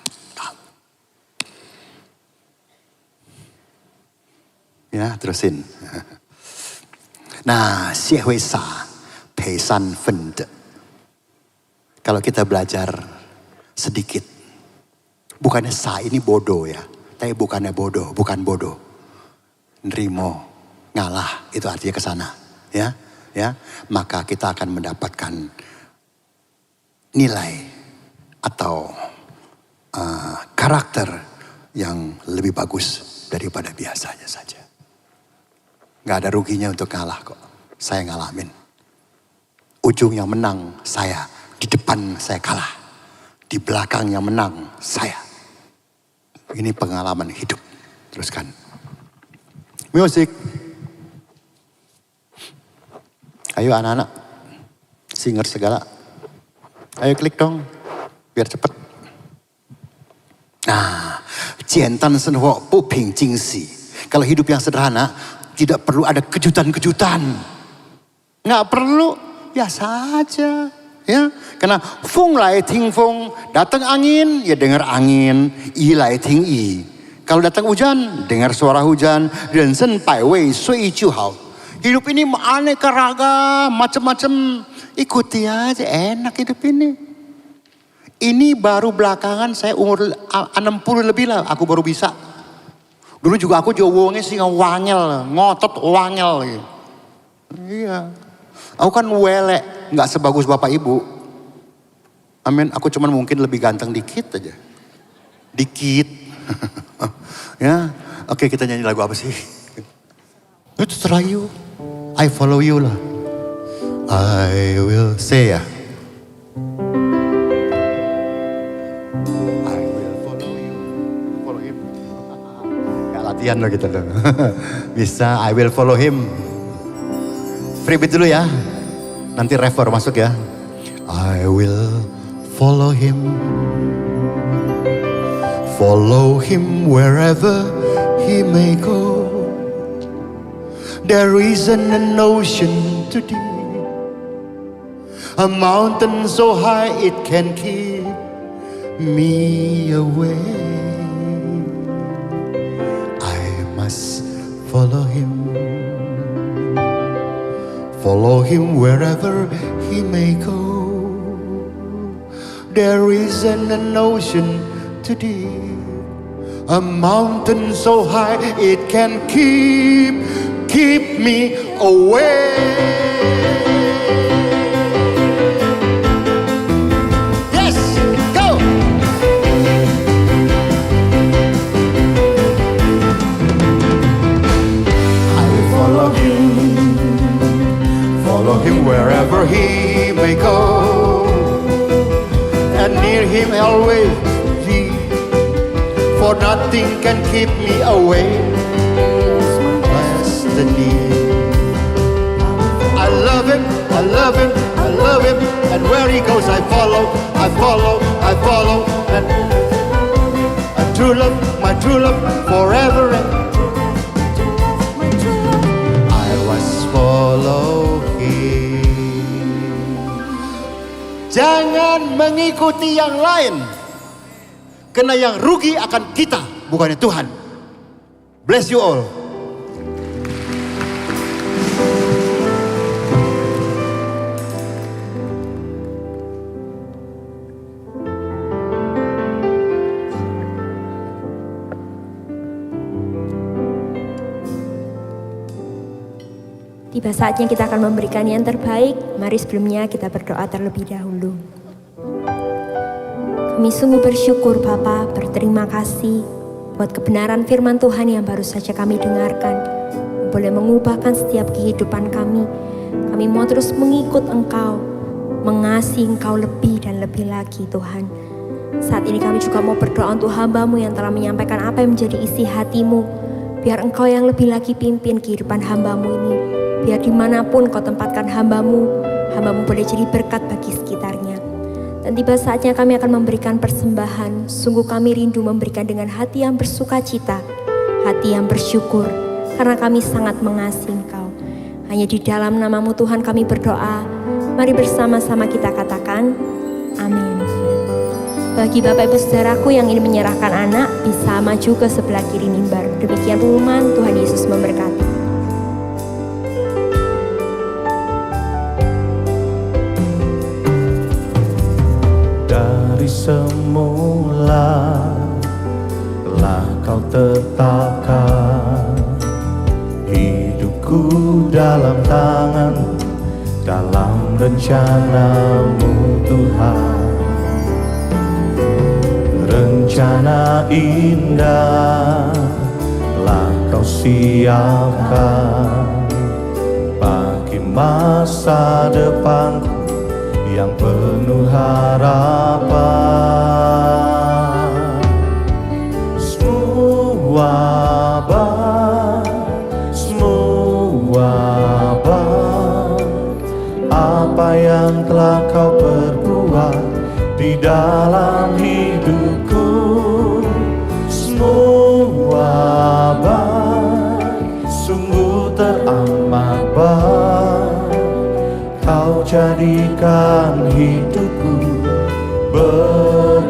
Ya terusin. Nah, Xie Peisan Fende. Kalau kita belajar sedikit. Bukannya ini bodoh ya. Tapi bukannya bodoh, bukan bodoh. Nerimo, ngalah, itu artinya ke sana. Ya, maka kita akan mendapatkan nilai atau karakter yang lebih bagus daripada biasanya saja. Gak ada ruginya untuk ngalah kok. Saya ngalamin. Ujung yang menang saya, di depan saya kalah. Di belakang yang menang saya. Ini pengalaman hidup. Teruskan. Musik. Ayo anak-anak. Singer segala. Ayo klik dong. Biar cepet. Nah. Jiantan senhuo puping jingsi. Kalau hidup yang sederhana. Tidak perlu ada kejutan-kejutan. Nggak perlu. Biasa aja. Ya, karena feng lai ting feng, datang angin, ya dengar angin, yi lai ting yi. Kalau datang hujan, dengar suara hujan, ren sen bai wei sui jiu hao. Hidup ini aneka ragam, macam-macam, ikuti aja, enak hidup ini. Ini baru belakangan saya umur 60 lebih lah, aku baru bisa. Dulu juga aku wongnya sih wangel, ngotot wangel. Gitu. Iya. Aku kan welek, gak sebagus bapak ibu. Amin, aku cuman mungkin lebih ganteng dikit aja. Dikit. Ya, oke kita nyanyi lagu apa sih? Itu terserah you. I follow you lah. I will say ya. I will follow you. Follow him. Gak latihan loh gitu loh. Bisa, I will follow him. Freebie dulu ya. Nanti refer masuk ya. I will follow him. Follow him wherever he may go. There isn't an ocean too deep. A mountain so high it can keep me away. I must follow him. Follow him wherever he may go. There isn't an ocean too deep. A mountain so high it can keep me away. Yes, go! I will follow him. Follow him wherever he may go, and near him always be, for nothing can keep me away. Destiny. I love him, I love him. And where he goes, I follow, I follow, I follow. And my true love, forever and I was follow him. Jangan mengikuti yang lain, karena yang rugi akan kita, bukannya Tuhan. Bless you all. Tiba saatnya kita akan memberikan yang terbaik. Mari sebelumnya kita berdoa terlebih dahulu. Kami sungguh bersyukur Bapa, berterima kasih buat kebenaran firman Tuhan yang baru saja kami dengarkan. Boleh mengubahkan setiap kehidupan kami. Kami mau terus mengikut Engkau, mengasihi Engkau lebih dan lebih lagi Tuhan. Saat ini kami juga mau berdoa untuk hamba-Mu yang telah menyampaikan apa yang menjadi isi hati-Mu. Biar Engkau yang lebih lagi pimpin kehidupan hamba-Mu ini. Biar dimanapun Kau tempatkan hamba-Mu boleh jadi berkat bagi sekitarnya. Dan tiba saatnya kami akan memberikan persembahan. Sungguh kami rindu memberikan dengan hati yang bersuka cita, hati yang bersyukur, karena kami sangat mengasihi Engkau. Hanya di dalam nama-Mu Tuhan kami berdoa. Mari bersama-sama kita katakan, amin. Bagi Bapak Ibu Saudaraku yang ingin menyerahkan anak, bisa maju ke sebelah kiri mimbar. Demikian pengumuman, Tuhan Yesus memberkati. Dari semula telah Kau tetapkan hidupku dalam tangan, dalam rencana-Mu Tuhan. Rencana indah telah Kau siapkan bagi masa depanku yang penuh harapan. Semua baik apa yang telah Kau perbuat di dalam hidupku. Semua baik, sungguh teramat baik. Kau jadikan hidupku berarti.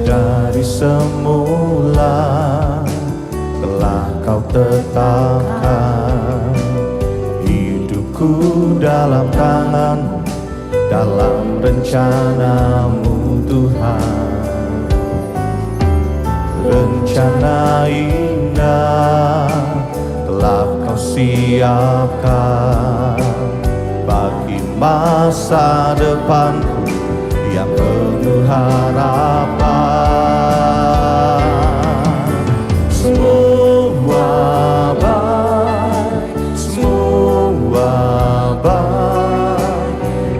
Dari semula telah Kau tetapkan hidupku dalam tangan-Mu, dalam rencana-Mu Tuhan. Rencana indah telah Kau siapkan bagi masa depanku yang penuh harapan. Semua baik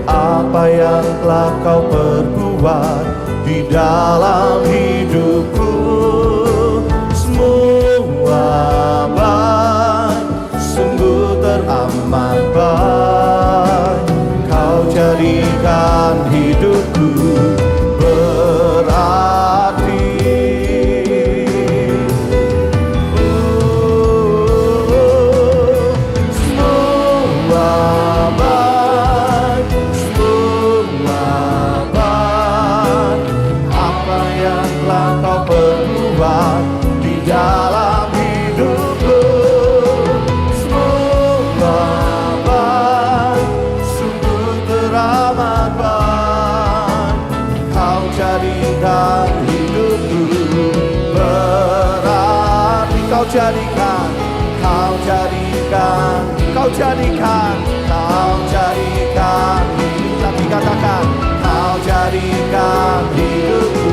apa yang telah Kau perbuat di dalam hidupku. Semua baik, sungguh teramat baik. Kau jadikan hidupku berarti. Semua baik apa yang telah Kau perbuat di dalam hidupku. Semua baik, sungguh teramat baik. Kau jadikan hidupku berarti. Kau jadikan hidup. Tapi katakan, Kau jadikan hidupku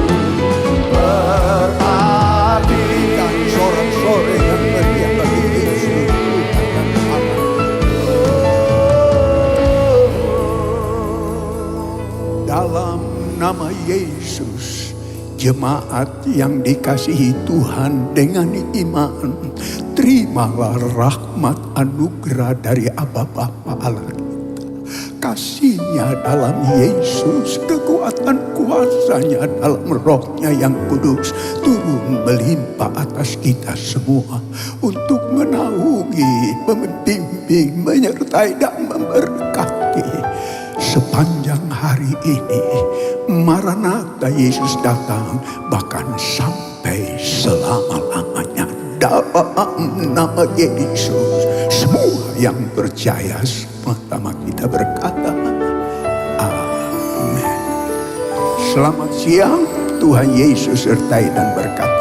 berarti. Sorak-sorai yang meriah bagi Yesus. Dalam nama Yesus, Jemaat yang dikasihi Tuhan dengan iman, terimalah rahmat anugerah dari Aba Bapa Allah kita. Kasih-Nya dalam Yesus, kekuatan kuasa-Nya dalam Roh-Nya yang kudus turun melimpah atas kita semua untuk menaungi, membimbing, menyertai dan memberkati sepanjang hari ini. Maranatha, Yesus datang bahkan sampai selama-lamanya. Dalam nama Yesus, semua yang percaya pertama kita berkata amin. Selamat siang, Tuhan Yesus sertai dan berkati.